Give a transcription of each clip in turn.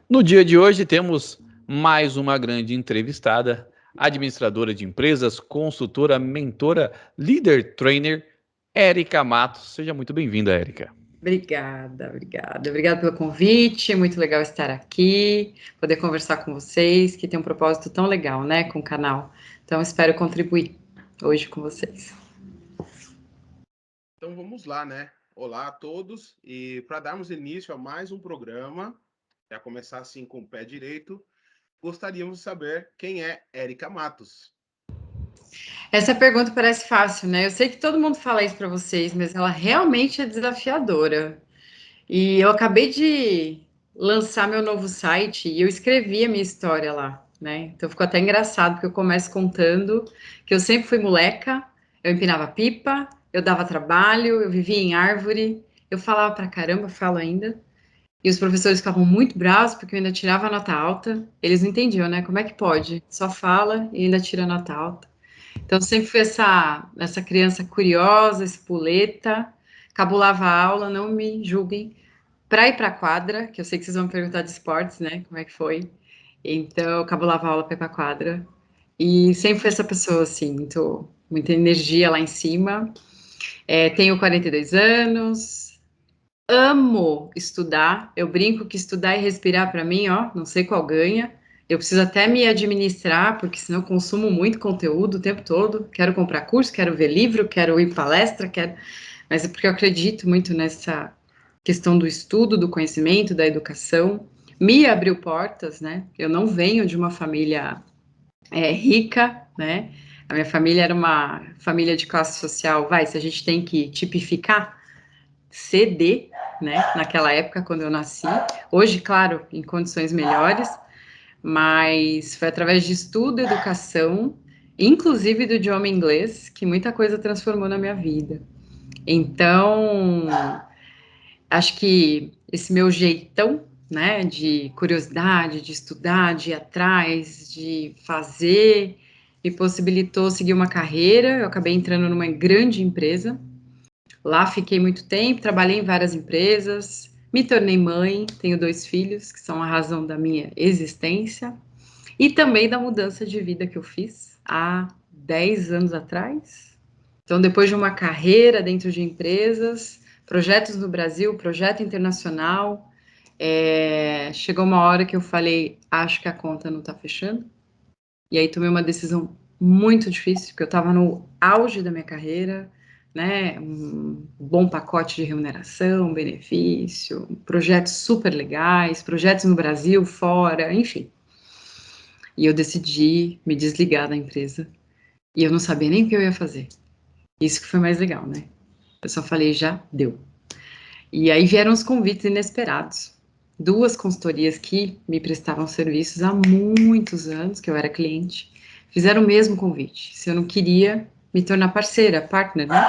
No dia de hoje temos mais uma grande entrevistada, administradora de empresas, consultora, mentora, líder trainer, Érica Matos. Seja muito bem-vinda, Érica. Obrigada pelo convite, muito legal estar aqui, poder conversar com vocês, que tem um propósito tão legal, né, com o canal. Então, espero contribuir hoje com vocês. Então, vamos lá, né? Olá a todos, e para darmos início a mais um programa, já começar assim com o pé direito, gostaríamos de saber quem é Érica Matos. Essa pergunta parece fácil, né? Eu sei que todo mundo fala isso para vocês, mas ela realmente é desafiadora. E eu acabei de lançar meu novo site e eu escrevi a minha história lá, né? Então ficou até engraçado, porque eu começo contando que eu sempre fui moleca, eu empinava pipa, eu dava trabalho, eu vivia em árvore, eu falava pra caramba, falo ainda. E os professores ficavam muito bravos porque eu ainda tirava nota alta. Eles não entendiam, né? Como é que pode? Só fala e ainda tira nota alta. Então, sempre fui essa criança curiosa, espoleta, cabulava a aula, não me julguem, para ir para a quadra, que eu sei que vocês vão me perguntar de esportes, né? Como é que foi? Então, eu cabulava a aula para ir para a quadra. E sempre fui essa pessoa, assim, muita energia lá em cima. Tenho 42 anos, amo estudar. Eu brinco que estudar e respirar para mim, ó, não sei qual ganha. Eu preciso até me administrar, porque senão eu consumo muito conteúdo o tempo todo. Quero comprar curso, quero ver livro, quero ir palestra, quero. Mas é porque eu acredito muito nessa questão do estudo, do conhecimento, da educação. Me abriu portas, né? Eu não venho de uma família rica, né? A minha família era uma família de classe social, se a gente tem que tipificar, CD, né? Naquela época, quando eu nasci. Hoje, claro, em condições melhores, mas foi através de estudo, educação, inclusive do idioma inglês, que muita coisa transformou na minha vida. Então, acho que esse meu jeitão, né, de curiosidade, de estudar, de ir atrás, de fazer, me possibilitou seguir uma carreira. Eu acabei entrando numa grande empresa. Lá fiquei muito tempo, trabalhei em várias empresas, me tornei mãe, tenho 2 filhos, que são a razão da minha existência, e também da mudança de vida que eu fiz há 10 anos atrás. Então, depois de uma carreira dentro de empresas, projetos no Brasil, projeto internacional, chegou uma hora que eu falei, acho que a conta não está fechando. E aí tomei uma decisão muito difícil, porque eu estava no auge da minha carreira, né? Um bom pacote de remuneração, benefício, projetos super legais, projetos no Brasil, fora, enfim. E eu decidi me desligar da empresa. E eu não sabia nem o que eu ia fazer. Isso que foi mais legal, né? Eu só falei, já deu. E aí vieram os convites inesperados. 2 consultorias que me prestavam serviços há muitos anos, que eu era cliente, fizeram o mesmo convite. Se eu não queria me tornar parceira, partner, né,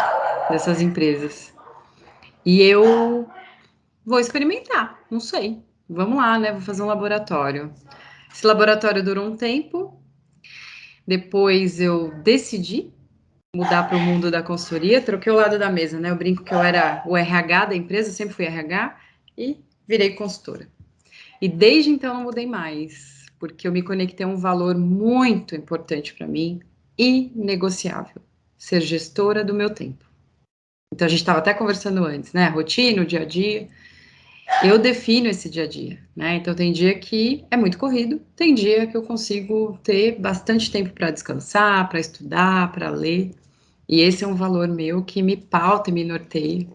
dessas empresas. E eu vou experimentar, não sei. Vamos lá, né? Vou fazer um laboratório. Esse laboratório durou um tempo. Depois eu decidi mudar para o mundo da consultoria, troquei o lado da mesa, né? Eu brinco que eu era o RH da empresa, sempre fui RH, e virei consultora. E desde então não mudei mais, porque eu me conectei a um valor muito importante para mim, inegociável, ser gestora do meu tempo. Então a gente estava até conversando antes, né? Rotina, o dia a dia. Eu defino esse dia a dia, né? Então tem dia que é muito corrido, tem dia que eu consigo ter bastante tempo para descansar, para estudar, para ler. E esse é um valor meu que me pauta e me norteia.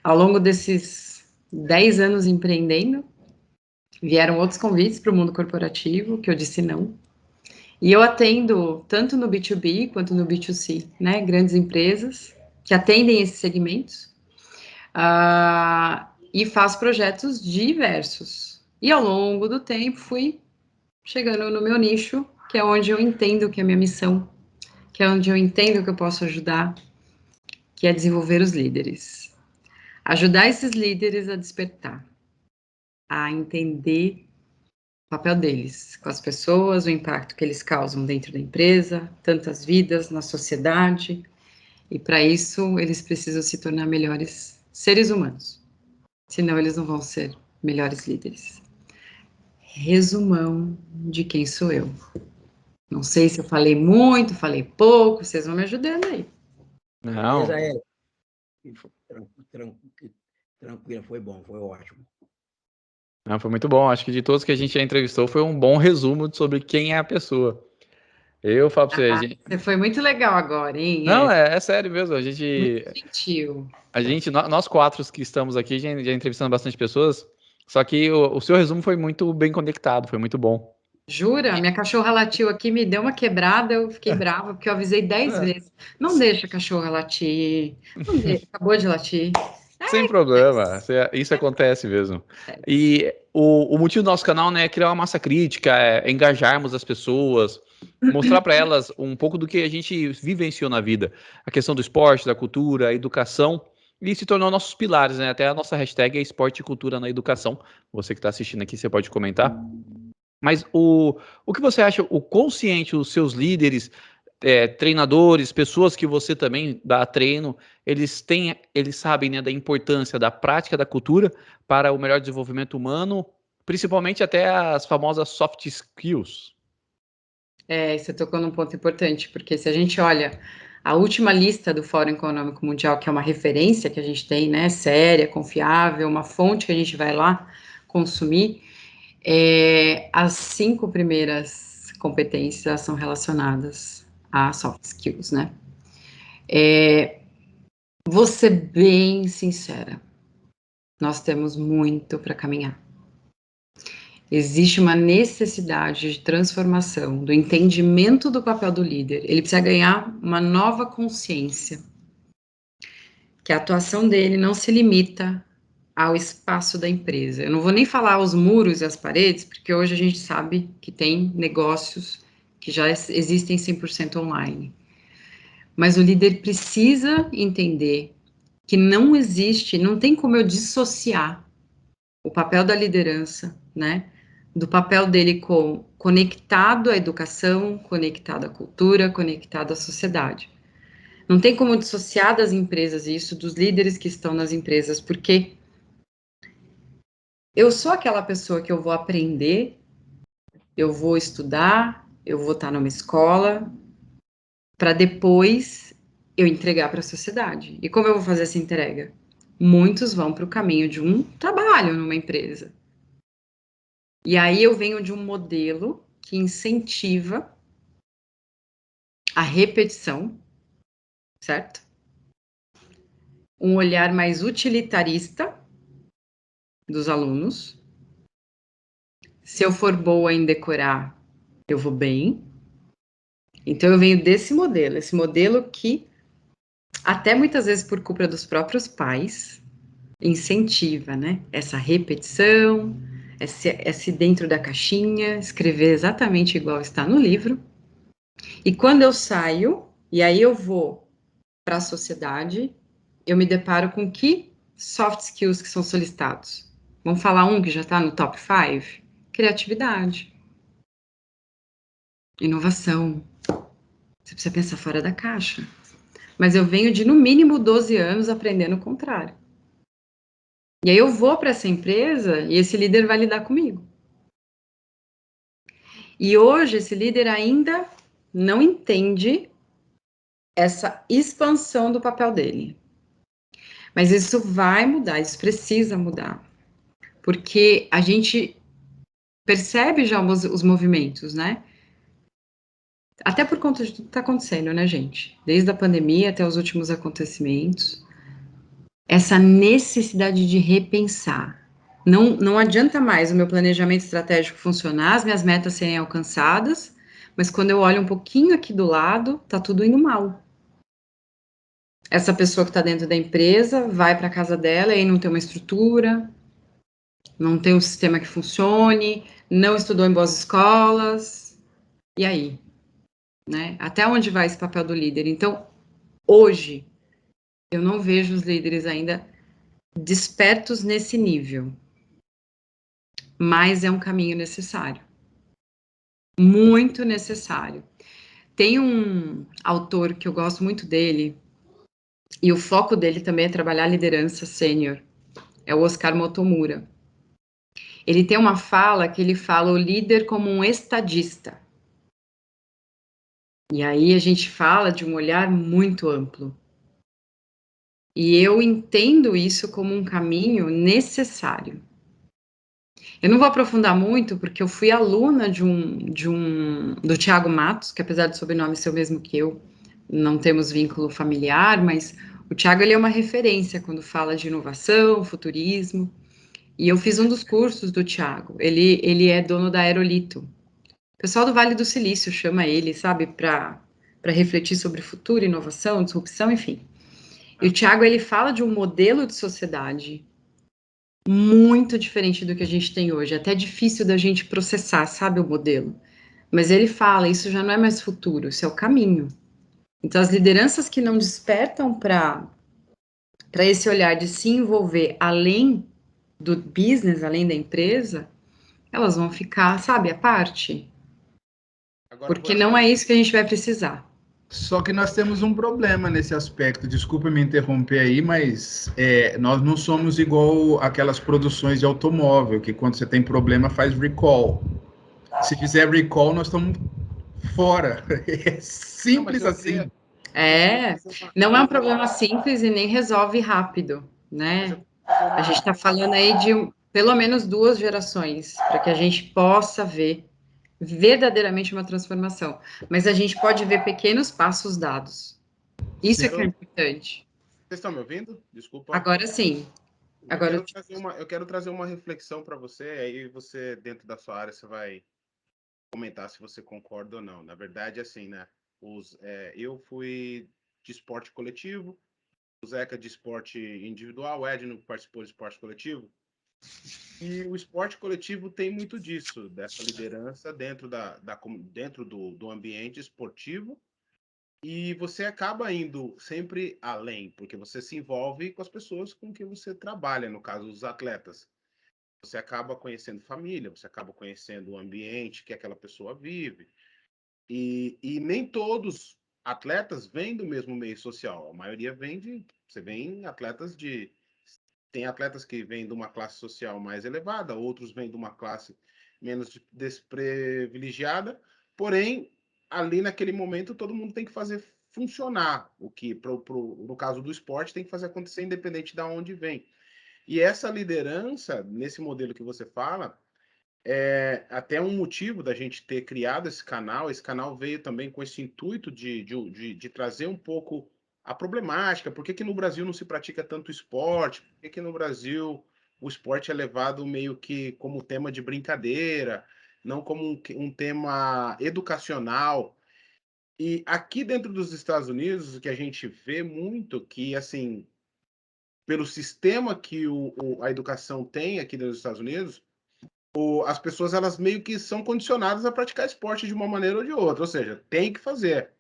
Ao longo desses 10 anos empreendendo, vieram outros convites para o mundo corporativo, que eu disse não. E eu atendo tanto no B2B quanto no B2C, né? Grandes empresas que atendem esses segmentos. E faço projetos diversos. E ao longo do tempo fui chegando no meu nicho, que é onde eu entendo que é a minha missão, que é onde eu entendo que eu posso ajudar, que é desenvolver os líderes. Ajudar esses líderes a despertar, a entender o papel deles com as pessoas, o impacto que eles causam dentro da empresa, tantas vidas na sociedade, e para isso eles precisam se tornar melhores seres humanos, senão eles não vão ser melhores líderes. Resumão de quem sou eu. Não sei se eu falei muito, falei pouco, vocês vão me ajudando aí. Não. Beleza, tranquilo, foi bom, foi ótimo. Não, foi muito bom. Acho que de todos que a gente já entrevistou, foi um bom resumo sobre quem é a pessoa. Eu falo pra você. Você foi muito legal agora, hein? Não, é sério mesmo. Muito gentil. Nós quatro que estamos aqui, já entrevistando bastante pessoas. Só que o seu resumo foi muito bem conectado, foi muito bom. Jura? Minha cachorra latiu aqui, me deu uma quebrada, eu fiquei brava, porque eu avisei 10 vezes. Não deixa a cachorra latir. Não deixa, acabou de latir. Sem problema, isso acontece mesmo. E o motivo do nosso canal, né, é criar uma massa crítica, é engajarmos as pessoas, mostrar para elas um pouco do que a gente vivenciou na vida. A questão do esporte, da cultura, a educação, e se tornou nossos pilares, né? Até a nossa hashtag é esporte e cultura na educação. Você que está assistindo aqui, você pode comentar. Mas o que você acha, o consciente, os seus líderes, treinadores, pessoas que você também dá treino, eles sabem, né, da importância da prática da cultura para o melhor desenvolvimento humano, principalmente até as famosas soft skills. Você tocou num ponto importante, porque se a gente olha a última lista do Fórum Econômico Mundial, que é uma referência que a gente tem, né, séria, confiável, uma fonte que a gente vai lá consumir, as 5 primeiras competências são relacionadas a soft skills, né? Vou ser bem sincera, nós temos muito para caminhar. Existe uma necessidade de transformação, do entendimento do papel do líder. Ele precisa ganhar uma nova consciência, que a atuação dele não se limita ao espaço da empresa. Eu não vou nem falar os muros e as paredes, porque hoje a gente sabe que tem negócios que já existem 100% online. Mas o líder precisa entender que não existe, não tem como eu dissociar o papel da liderança, né, do papel dele conectado à educação, conectado à cultura, conectado à sociedade. Não tem como dissociar das empresas isso, dos líderes que estão nas empresas, porque eu sou aquela pessoa que eu vou aprender, eu vou estudar, eu vou estar numa escola, para depois eu entregar para a sociedade. E como eu vou fazer essa entrega? Muitos vão para o caminho de um trabalho numa empresa. E aí eu venho de um modelo que incentiva a repetição, certo? Um olhar mais utilitarista dos alunos. Se eu for boa em decorar, eu vou bem. Então eu venho desse modelo, esse modelo que, até muitas vezes por culpa dos próprios pais, incentiva, né? Essa repetição, esse dentro da caixinha, escrever exatamente igual está no livro. E quando eu saio, e aí eu vou para a sociedade, eu me deparo com que soft skills que são solicitados. Vamos falar um que já está no top 5? Criatividade. Inovação. Você precisa pensar fora da caixa. Mas eu venho de, no mínimo, 12 anos aprendendo o contrário. E aí eu vou para essa empresa e esse líder vai lidar comigo. E hoje esse líder ainda não entende essa expansão do papel dele. Mas isso vai mudar, isso precisa mudar. Porque a gente percebe já os movimentos, né? Até por conta de tudo que está acontecendo, né, gente? Desde a pandemia até os últimos acontecimentos. Essa necessidade de repensar. Não adianta mais o meu planejamento estratégico funcionar, as minhas metas serem alcançadas, mas quando eu olho um pouquinho aqui do lado, tá tudo indo mal. Essa pessoa que está dentro da empresa vai para a casa dela e aí não tem uma estrutura, não tem um sistema que funcione, não estudou em boas escolas, e aí? Né? Até onde vai esse papel do líder? Então, hoje, eu não vejo os líderes ainda despertos nesse nível, mas é um caminho necessário, muito necessário. Tem um autor que eu gosto muito dele, e o foco dele também é trabalhar liderança sênior, é o Oscar Motomura. Ele tem uma fala que ele fala o líder como um estadista. E aí a gente fala de um olhar muito amplo. E eu entendo isso como um caminho necessário. Eu não vou aprofundar muito, porque eu fui aluna do Thiago Matos, que apesar do sobrenome ser o mesmo que eu, não temos vínculo familiar, mas o Thiago ele é uma referência quando fala de inovação, futurismo. E eu fiz um dos cursos do Thiago. Ele é dono da Aerolito. O pessoal do Vale do Silício chama ele, sabe, para refletir sobre futuro, inovação, disrupção, enfim. E o Thiago, ele fala de um modelo de sociedade muito diferente do que a gente tem hoje. É até difícil da gente processar, sabe, o modelo. Mas ele fala, isso já não é mais futuro, isso é o caminho. Então, as lideranças que não despertam para esse olhar de se envolver além do business, além da empresa, elas vão ficar, sabe, à parte. Agora, por Porque não é isso que a gente vai precisar. Só que nós temos um problema nesse aspecto. Desculpa me interromper aí, mas nós não somos igual aquelas produções de automóvel, que quando você tem problema faz recall. Se fizer recall, nós estamos fora. É simples assim. Não é um problema simples e nem resolve rápido, né? A gente está falando aí de pelo menos 2 gerações, para que a gente possa ver verdadeiramente uma transformação. Mas a gente pode ver pequenos passos dados. Isso é que é importante. Vocês estão me ouvindo? Desculpa. Agora sim. Agora Eu quero trazer uma reflexão para você, aí você, dentro da sua área, você vai comentar se você concorda ou não. Na verdade, assim, né? Eu fui de esporte coletivo, o Zeca de esporte individual, o Edno participou de esporte coletivo. E o esporte coletivo tem muito disso, dessa liderança dentro dentro do ambiente esportivo. E você acaba indo sempre além, porque você se envolve com as pessoas com que você trabalha, no caso, os atletas. Você acaba conhecendo família, você acaba conhecendo o ambiente que aquela pessoa vive. E nem todos atletas vêm do mesmo meio social. A maioria você vem atletas tem atletas que vêm de uma classe social mais elevada, outros vêm de uma classe menos desprivilegiada, porém, ali naquele momento, todo mundo tem que fazer funcionar, o que, no caso do esporte, tem que fazer acontecer independente de onde vem. E essa liderança, nesse modelo que você fala, é até um motivo da gente ter criado esse canal. Esse canal veio também com esse intuito de trazer um pouco a problemática. Por que no Brasil não se pratica tanto esporte? Por que no Brasil o esporte é levado meio que como tema de brincadeira, não como um tema educacional? E aqui dentro dos Estados Unidos, o que a gente vê muito que, assim, pelo sistema que a educação tem aqui nos Estados Unidos, as pessoas elas meio que são condicionadas a praticar esporte de uma maneira ou de outra, ou seja, tem que fazer.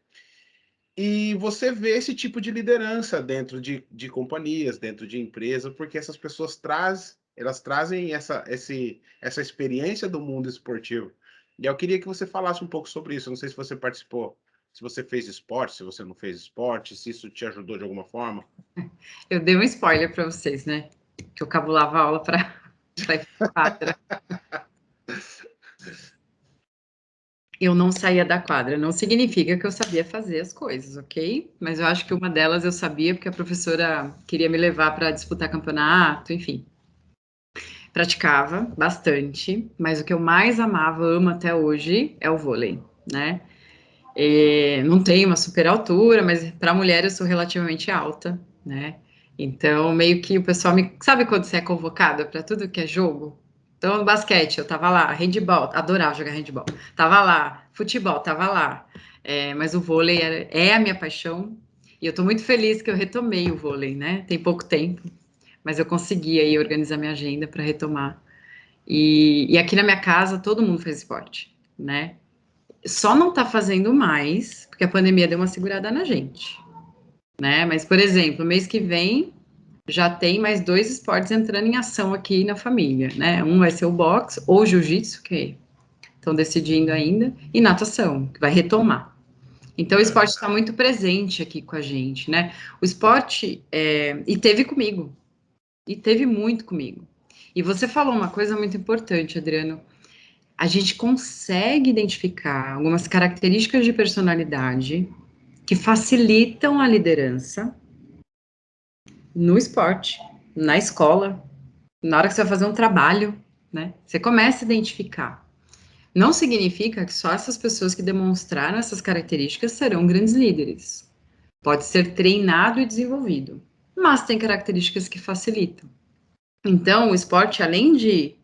E você vê esse tipo de liderança dentro de companhias, dentro de empresas, porque essas pessoas trazem essa experiência do mundo esportivo. E eu queria que você falasse um pouco sobre isso. Eu não sei se você participou, se você fez esporte, se você não fez esporte, se isso te ajudou de alguma forma. eu dei um spoiler para vocês, né? Que eu cabulava a aula para quadra. Eu não saía da quadra, não significa que eu sabia fazer as coisas, ok? Mas eu acho que uma delas eu sabia porque a professora queria me levar para disputar campeonato, enfim. Praticava bastante, mas o que eu mais amava, amo até hoje, é o vôlei, né? Não tenho uma super altura, mas para mulher eu sou relativamente alta, né? Então, meio que o pessoal me. Sabe quando você é convocada para tudo que é jogo? Então, no basquete, eu tava lá, handball, adorava jogar handball. Tava lá, Futebol, tava lá. Mas o vôlei é a minha paixão. E eu tô muito feliz que eu retomei o vôlei, né? Tem pouco tempo, mas eu consegui aí organizar minha agenda para retomar. E aqui na minha casa todo mundo faz esporte, né? Só não tá fazendo mais, porque a pandemia deu uma segurada na gente, né? Mas, por exemplo, mês que vem já tem mais 2 esportes entrando em ação aqui na família, né? Um vai ser o boxe ou jiu-jitsu, que estão decidindo ainda, e natação, que vai retomar. Então, o esporte está muito presente aqui com a gente, né? O esporte, e teve comigo, e teve muito comigo. E você falou uma coisa muito importante, Adriano. A gente consegue identificar algumas características de personalidade que facilitam a liderança no esporte, na escola, na hora que você vai fazer um trabalho, né? Você começa a identificar. Não significa que só essas pessoas que demonstraram essas características serão grandes líderes. Pode ser treinado e desenvolvido, mas tem características que facilitam. Então, o esporte, além de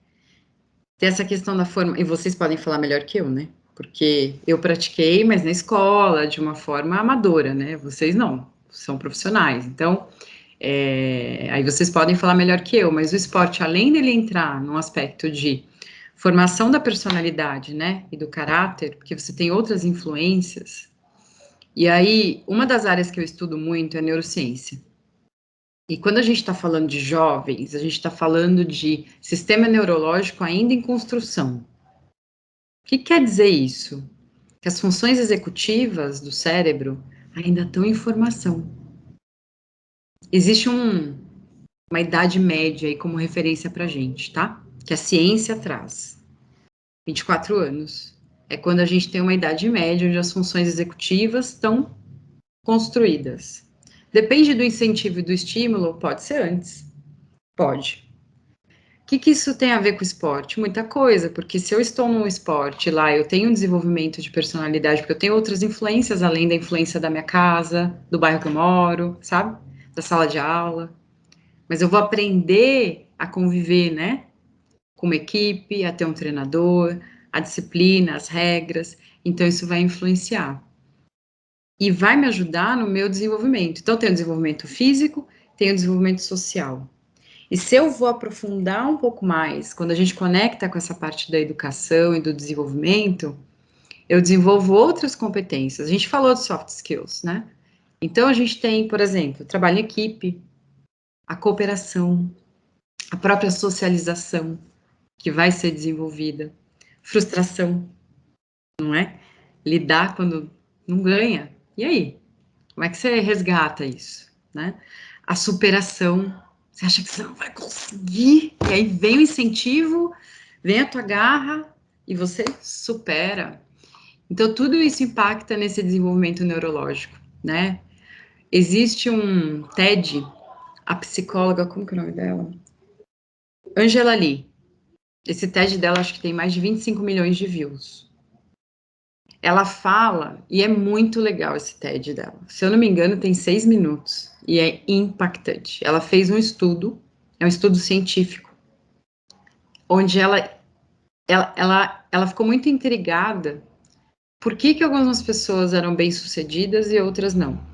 ter essa questão da forma, e vocês podem falar melhor que eu, né? Porque eu pratiquei, mas na escola, de uma forma amadora, né? Vocês não, são profissionais. Então, aí vocês podem falar melhor que eu, mas o esporte, além dele entrar num aspecto de formação da personalidade, né? E do caráter, porque você tem outras influências. E aí, uma das áreas que eu estudo muito é neurociência. E quando a gente está falando de jovens, a gente está falando de sistema neurológico ainda em construção. O que quer dizer isso? Que as funções executivas do cérebro ainda estão em formação. Existe uma idade média aí como referência para a gente, tá? Que a ciência traz. 24 anos. É quando a gente tem uma idade média onde as funções executivas estão construídas. Depende do incentivo e do estímulo, pode ser antes. Pode. O que isso tem a ver com o esporte? Muita coisa, porque se eu estou num esporte lá, eu tenho um desenvolvimento de personalidade, porque eu tenho outras influências além da influência da minha casa, do bairro que eu moro, sabe? Da sala de aula. Mas eu vou aprender a conviver, né? Com uma equipe, a ter um treinador, a disciplina, as regras. Então, isso vai influenciar. E vai me ajudar no meu desenvolvimento. Então, tem o desenvolvimento físico, tem o desenvolvimento social. E se eu vou aprofundar um pouco mais, quando a gente conecta com essa parte da educação e do desenvolvimento, eu desenvolvo outras competências. A gente falou de soft skills, né? Então, a gente tem, por exemplo, trabalho em equipe, a cooperação, a própria socialização, que vai ser desenvolvida, frustração, não é? Lidar quando não ganha. E aí? Como é que você resgata isso, né? A superação. Você acha que você não vai conseguir? E aí vem o incentivo, vem a tua garra e você supera. Então, tudo isso impacta nesse desenvolvimento neurológico, né? Existe um TED, a psicóloga, como que é o nome dela? Angela Lee. Esse TED dela acho que tem mais de 25 milhões de views. Ela fala, e é muito legal esse TED dela. Se eu não me engano, tem 6 minutos. E é impactante. Ela fez um estudo, é um estudo científico, onde ela ficou muito intrigada por que algumas pessoas eram bem-sucedidas e outras não.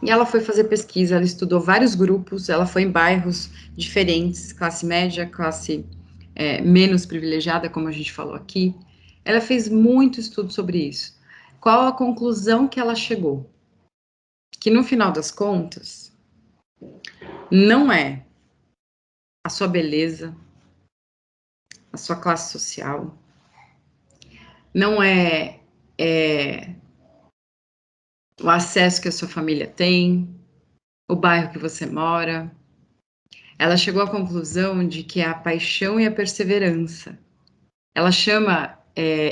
E ela foi fazer pesquisa, ela estudou vários grupos, ela foi em bairros diferentes, classe média, classe menos privilegiada, como a gente falou aqui. Ela fez muito estudo sobre isso. Qual a conclusão que ela chegou? Que no final das contas, não é a sua beleza, a sua classe social, não é o acesso que a sua família tem, o bairro que você mora. Ela chegou à conclusão de que é a paixão e a perseverança. Ela chama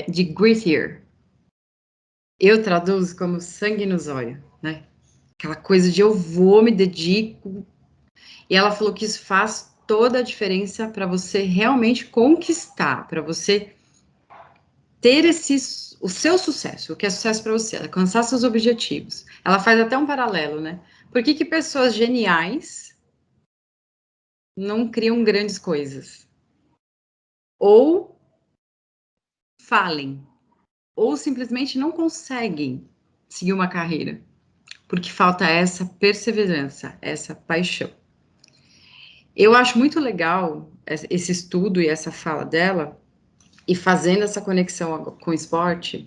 de grittier. Eu traduzo como sangue nos olhos, né? Aquela coisa de eu vou, me dedico. E ela falou que isso faz toda a diferença para você realmente conquistar, para você ter o seu sucesso, o que é sucesso para você, alcançar seus objetivos. Ela faz até um paralelo, né? Por que pessoas geniais não criam grandes coisas? Ou falem, ou simplesmente não conseguem seguir uma carreira, porque falta essa perseverança, essa paixão. Eu acho muito legal esse estudo e essa fala dela, e fazendo essa conexão com o esporte,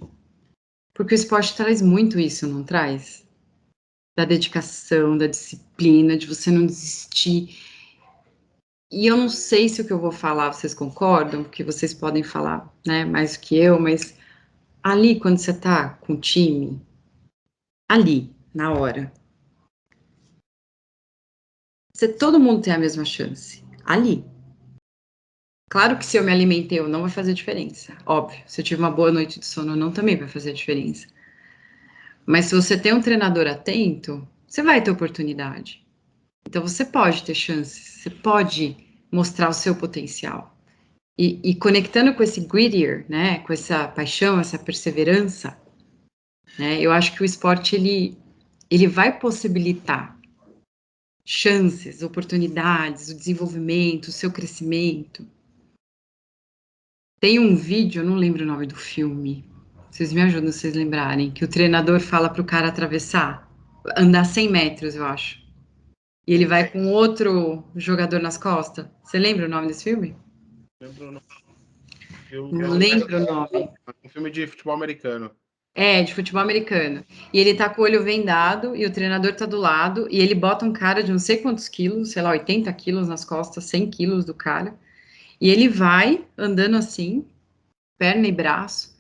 porque o esporte traz muito isso, não traz? Da dedicação, da disciplina, de você não desistir. E eu não sei se o que eu vou falar, vocês concordam, porque vocês podem falar, né, mais do que eu, mas ali, quando você tá com o time, ali, na hora, todo mundo tem a mesma chance. Ali. Claro que se eu me alimentei ou não vai fazer diferença. Óbvio. Se eu tive uma boa noite de sono ou não, também vai fazer diferença. Mas se você tem um treinador atento, você vai ter oportunidade. Então você pode ter chances, você pode mostrar o seu potencial. E conectando com esse grittier, né, com essa paixão, essa perseverança, né, eu acho que o esporte, ele vai possibilitar chances, oportunidades, o desenvolvimento, o seu crescimento. Tem um vídeo, eu não lembro o nome do filme, vocês me ajudam se vocês lembrarem, que o treinador fala para o cara atravessar, andar 100 metros, eu acho. E ele vai com outro jogador nas costas. Você lembra o nome desse filme? Lembro o nome. Não lembro o nome. Um filme de futebol americano. É, de futebol americano. E ele tá com o olho vendado e o treinador tá do lado e ele bota um cara de não sei quantos quilos, sei lá, 80 quilos nas costas, 100 quilos do cara. E ele vai andando assim, perna e braço,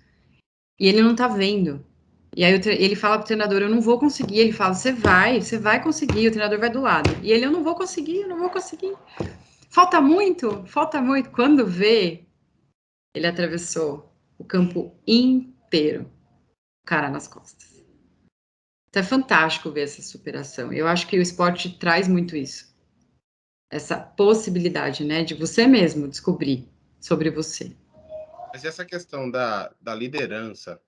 e ele não tá vendo. E aí ele fala pro treinador, eu não vou conseguir. Ele fala, você vai conseguir. O treinador vai do lado. E ele, eu não vou conseguir, eu não vou conseguir. Falta muito, falta muito. Quando vê, ele atravessou o campo inteiro, o cara nas costas. Então é fantástico ver essa superação. Eu acho que o esporte traz muito isso. Essa possibilidade, né, de você mesmo descobrir sobre você. Mas essa questão da liderança,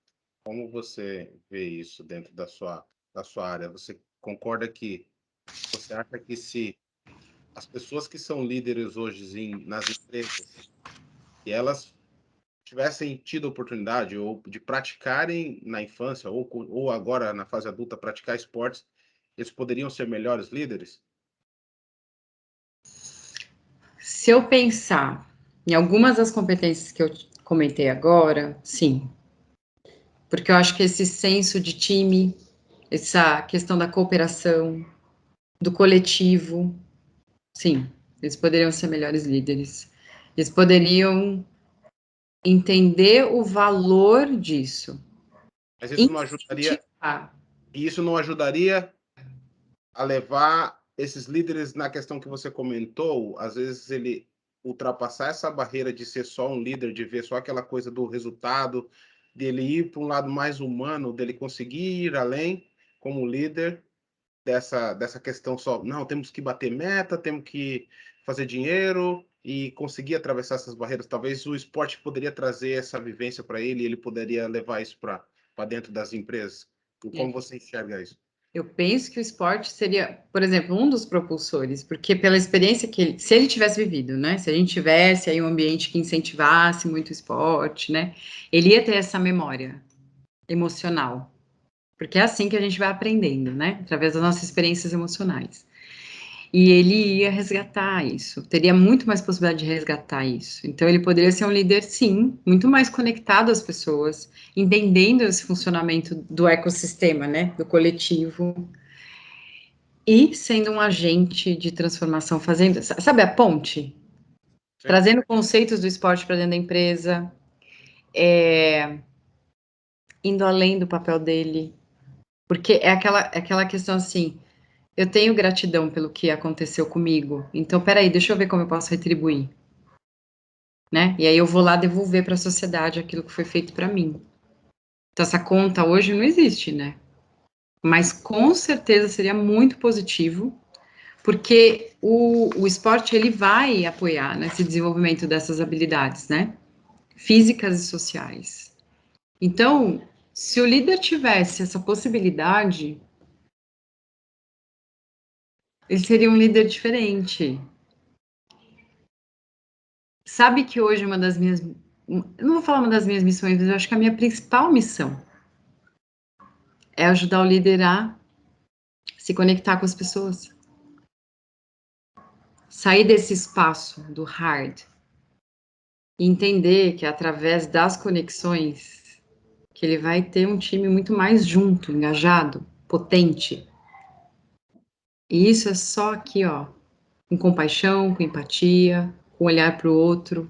como você vê isso dentro da sua área? Você concorda que você acha que se as pessoas que são líderes hoje nas empresas, e elas tivessem tido a oportunidade ou de praticarem na infância ou agora na fase adulta praticar esportes, eles poderiam ser melhores líderes? Se eu pensar em algumas das competências que eu comentei agora, sim. Porque eu acho que esse senso de time, essa questão da cooperação, do coletivo, sim, eles poderiam ser melhores líderes. Eles poderiam entender o valor disso. Mas isso não ajudaria, Incentivar. e isso não ajudaria a levar esses líderes na questão que você comentou, às vezes ele ultrapassar essa barreira de ser só um líder, de ver só aquela coisa do resultado, dele ir para um lado mais humano, dele conseguir ir além como líder dessa questão só, não, temos que bater meta, temos que fazer dinheiro e conseguir atravessar essas barreiras. Talvez o esporte poderia trazer essa vivência para ele e ele poderia levar isso para dentro das empresas. Como você enxerga isso? Eu penso que o esporte seria, por exemplo, um dos propulsores, porque pela experiência que ele, se ele tivesse vivido, né? Se a gente tivesse aí um ambiente que incentivasse muito o esporte, né? Ele ia ter essa memória emocional. Porque é assim que a gente vai aprendendo, né? Através das nossas experiências emocionais. E ele ia resgatar isso, teria muito mais possibilidade de resgatar isso. Então, ele poderia ser um líder, sim, muito mais conectado às pessoas, entendendo esse funcionamento do ecossistema, né, do coletivo, e sendo um agente de transformação, fazendo, sabe a ponte? Sim. Trazendo conceitos do esporte para dentro da empresa, indo além do papel dele, porque é aquela questão assim, eu tenho gratidão pelo que aconteceu comigo, então peraí, deixa eu ver como eu posso retribuir, né? E aí eu vou lá devolver para a sociedade aquilo que foi feito para mim. Então essa conta hoje não existe, né? Mas com certeza seria muito positivo, porque o esporte ele vai apoiar nesse desenvolvimento dessas habilidades, né? Físicas e sociais. Então, se o líder tivesse essa possibilidade, ele seria um líder diferente. Sabe que hoje uma das minhas eu não vou falar uma das minhas missões, mas eu acho que a minha principal missão é ajudar o líder a se conectar com as pessoas. Sair desse espaço do hard e entender que é através das conexões que ele vai ter um time muito mais junto, engajado, potente. E isso é só aqui, ó, com compaixão, com empatia, com olhar para o outro.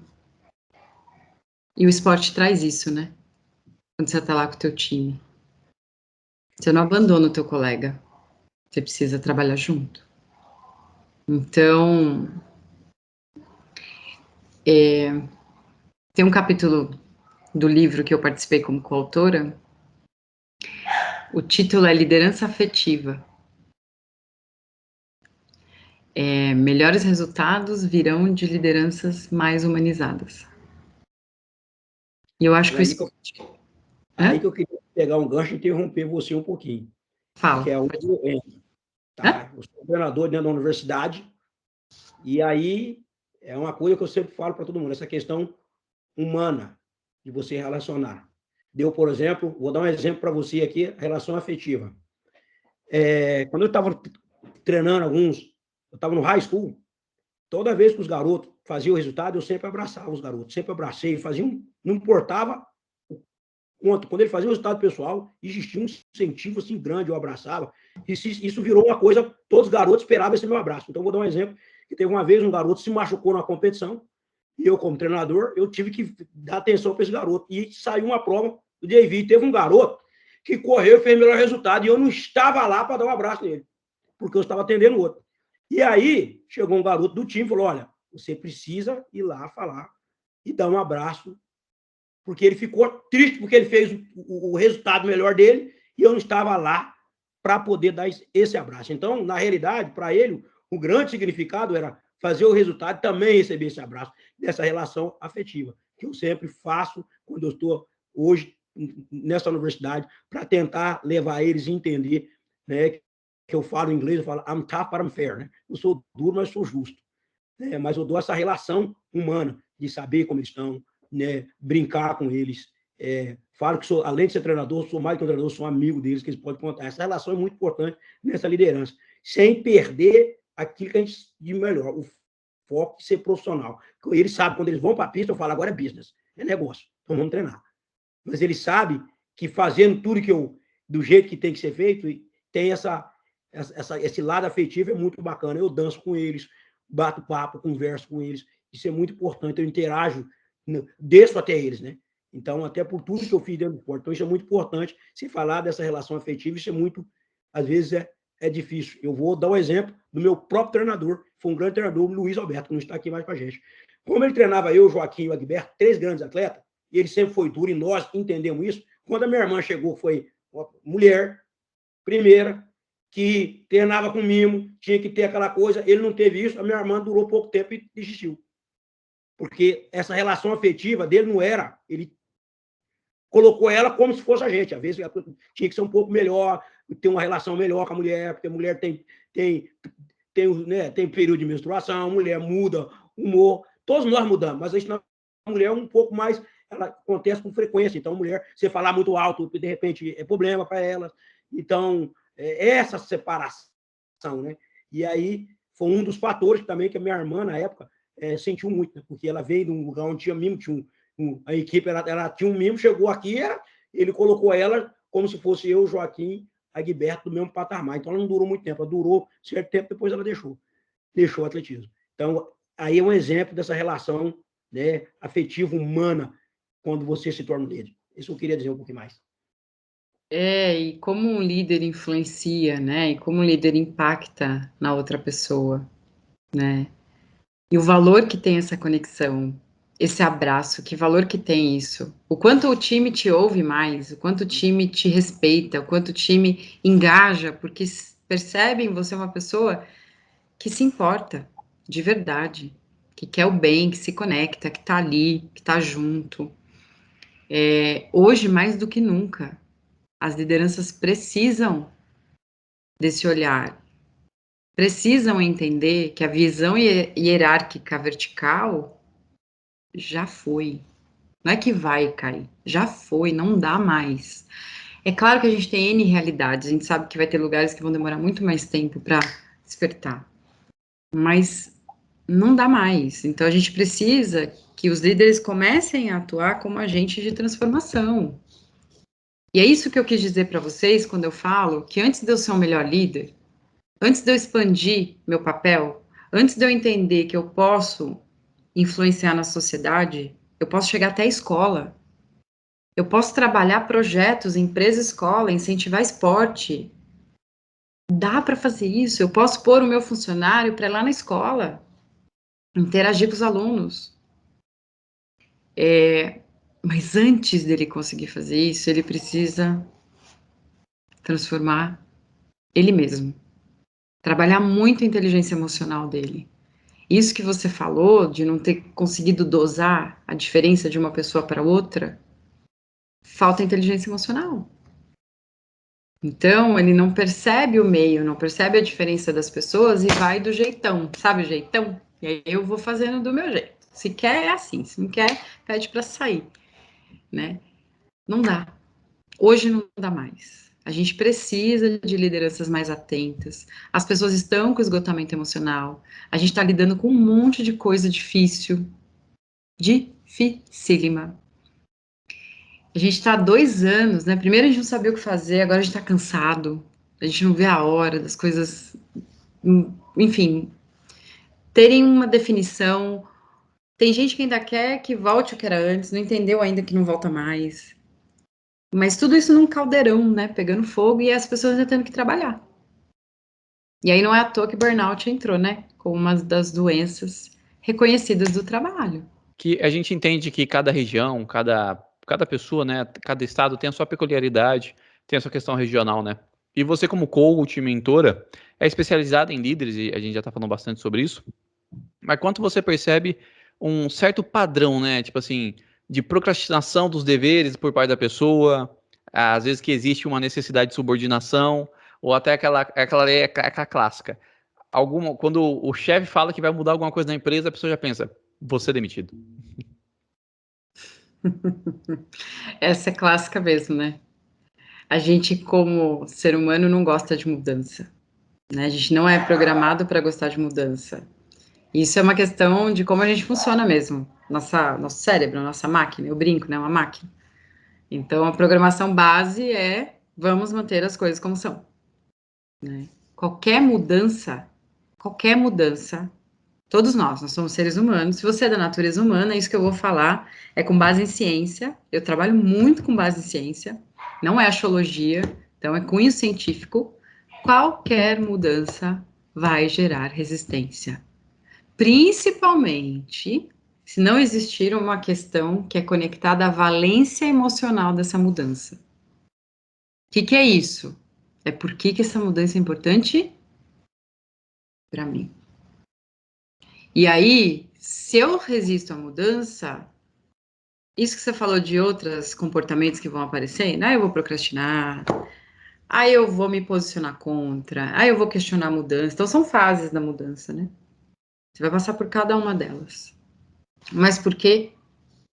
E o esporte traz isso, né? Quando você tá lá com o teu time. Você não abandona o teu colega. Você precisa trabalhar junto. Então, tem um capítulo do livro que eu participei como coautora. O título é Liderança Afetiva. Melhores resultados virão de lideranças mais humanizadas. E eu acho que o esporte... Aí que eu queria pegar um gancho e interromper você um pouquinho. Fala. Que é onde eu entro. Tá? Eu sou treinador dentro da universidade, e aí é uma coisa que eu sempre falo para todo mundo, essa questão humana de você relacionar. Por exemplo, vou dar um exemplo para você aqui, a relação afetiva. Quando eu estava treinando eu estava no high school, toda vez que os garotos faziam o resultado, eu sempre abraçava os garotos, sempre abracei, não importava quanto. Quando ele fazia o resultado pessoal, existia um incentivo assim grande, eu abraçava. Isso virou uma coisa, todos os garotos esperavam esse meu abraço. Então, vou dar um exemplo, que teve uma vez um garoto se machucou na competição, e eu, como treinador, eu tive que dar atenção para esse garoto. E saiu uma prova do JV, teve um garoto que correu e fez o melhor resultado, e eu não estava lá para dar um abraço nele, porque eu estava atendendo o outro. E aí, chegou um garoto do time e falou, olha, você precisa ir lá falar e dar um abraço, porque ele ficou triste porque ele fez o resultado melhor dele e eu não estava lá para poder dar esse abraço. Então, na realidade, para ele, o grande significado era fazer o resultado e também receber esse abraço, dessa relação afetiva, que eu sempre faço quando eu estou hoje nessa universidade, para tentar levar eles a entender, né, que eu falo em inglês, eu falo I'm tough but I'm fair, né? Eu sou duro, mas sou justo. Mas eu dou essa relação humana, de saber como eles estão, né, brincar com eles. Falo que além de ser treinador, sou mais que um treinador, sou amigo deles, que eles podem contar. Essa relação é muito importante nessa liderança, sem perder aquilo que a gente de melhor, o foco de ser profissional. Eles sabem, quando eles vão para a pista, eu falo, agora é business, é negócio, então vamos treinar. Mas eles sabem que fazendo tudo do jeito que tem que ser feito, tem esse lado afetivo, é muito bacana. Eu danço com eles, bato papo, converso com eles, isso é muito importante, eu interajo, desço até eles, né? Então, até por tudo que eu fiz dentro do esporte. Então, isso é muito importante, se falar dessa relação afetiva, isso é muito, às vezes, é difícil. Eu vou dar um exemplo do meu próprio treinador, foi um grande treinador, o Luiz Alberto, que não está aqui mais com a gente. Como ele treinava eu, o Joaquim e o Agberto, 3 grandes atletas, e ele sempre foi duro, e nós entendemos isso. Quando a minha irmã chegou, foi uma mulher, primeira, que treinava com mimo, tinha que ter aquela coisa, ele não teve isso, a minha irmã durou pouco tempo e desistiu. Porque essa relação afetiva dele não era, ele colocou ela como se fosse a gente, às vezes tinha que ser um pouco melhor, ter uma relação melhor com a mulher, porque a mulher tem período de menstruação, a mulher muda, humor, todos nós mudamos, mas a mulher é um pouco mais, ela acontece com frequência, então a mulher, você falar muito alto, de repente é problema para ela, então essa separação, né? E aí foi um dos fatores também que a minha irmã, na época, sentiu muito, né? Porque ela veio de um lugar onde tinha mimo, a equipe ela tinha um mimo, chegou aqui, ele colocou ela como se fosse eu, Joaquim, Agberto, do mesmo patamar. Então ela não durou muito tempo, ela durou certo tempo, depois ela deixou o atletismo. Então, aí é um exemplo dessa relação, né, afetiva, humana, quando você se torna um líder. Isso eu queria dizer um pouquinho mais. E como um líder influencia, né? E como um líder impacta na outra pessoa, né? E o valor que tem essa conexão, esse abraço, que valor que tem isso? O quanto o time te ouve mais, o quanto o time te respeita, o quanto o time engaja, porque percebe em você uma pessoa que se importa, de verdade, que quer o bem, que se conecta, que tá ali, que tá junto. Hoje, mais do que nunca, as lideranças precisam desse olhar, precisam entender que a visão hierárquica vertical já foi. Não é que vai cair, já foi, não dá mais. É claro que a gente tem N realidades, a gente sabe que vai ter lugares que vão demorar muito mais tempo para despertar, mas não dá mais. Então a gente precisa que os líderes comecem a atuar como agentes de transformação. E é isso que eu quis dizer para vocês quando eu falo que antes de eu ser o melhor líder, antes de eu expandir meu papel, antes de eu entender que eu posso influenciar na sociedade, eu posso chegar até a escola. Eu posso trabalhar projetos, empresa, escola, incentivar esporte. Dá para fazer isso. Eu posso pôr o meu funcionário para ir lá na escola, interagir com os alunos. Mas antes dele conseguir fazer isso, ele precisa transformar ele mesmo. Trabalhar muito a inteligência emocional dele. Isso que você falou, de não ter conseguido dosar a diferença de uma pessoa para outra, falta inteligência emocional. Então, ele não percebe o meio, não percebe a diferença das pessoas e vai do jeitão, sabe o jeitão? E aí eu vou fazendo do meu jeito. Se quer, é assim. Se não quer, pede para sair, né? Não dá. Hoje não dá mais. A gente precisa de lideranças mais atentas. As pessoas estão com esgotamento emocional. A gente está lidando com um monte de coisa difícil. Dificílima. A gente está há 2 anos, né? Primeiro a gente não sabia o que fazer, agora a gente está cansado. A gente não vê a hora das coisas, enfim, terem uma definição. Tem gente que ainda quer que volte o que era antes, não entendeu ainda que não volta mais. Mas tudo isso num caldeirão, né? Pegando fogo e as pessoas ainda tendo que trabalhar. E aí não é à toa que burnout entrou, né? Como uma das doenças reconhecidas do trabalho. Que a gente entende que cada região, cada pessoa, né, cada estado tem a sua peculiaridade, tem a sua questão regional, né? E você como coach, mentora, é especializada em líderes, e a gente já tá falando bastante sobre isso, mas quanto você percebe um certo padrão, né, tipo assim, de procrastinação dos deveres por parte da pessoa, às vezes que existe uma necessidade de subordinação, ou até aquela lei, aquela clássica. Quando o chefe fala que vai mudar alguma coisa na empresa, a pessoa já pensa, vou ser demitido. Essa é clássica mesmo, né? A gente, como ser humano, não gosta de mudança, né? A gente não é programado para gostar de mudança. Isso é uma questão de como a gente funciona mesmo. Nosso cérebro, nossa máquina, eu brinco, né? Uma máquina. Então, a programação base é vamos manter as coisas como são, né? Qualquer mudança, todos nós somos seres humanos. Se você é da natureza humana, isso que eu vou falar é com base em ciência. Eu trabalho muito com base em ciência, não é astrologia, então é cunho científico. Qualquer mudança vai gerar resistência. Principalmente se não existir uma questão que é conectada à valência emocional dessa mudança. O que é isso? É por que essa mudança é importante para mim. E aí, se eu resisto à mudança, isso que você falou de outros comportamentos que vão aparecendo, eu vou procrastinar, aí eu vou me posicionar contra, aí eu vou questionar a mudança. Então, são fases da mudança, né? Você vai passar por cada uma delas. Mas por quê?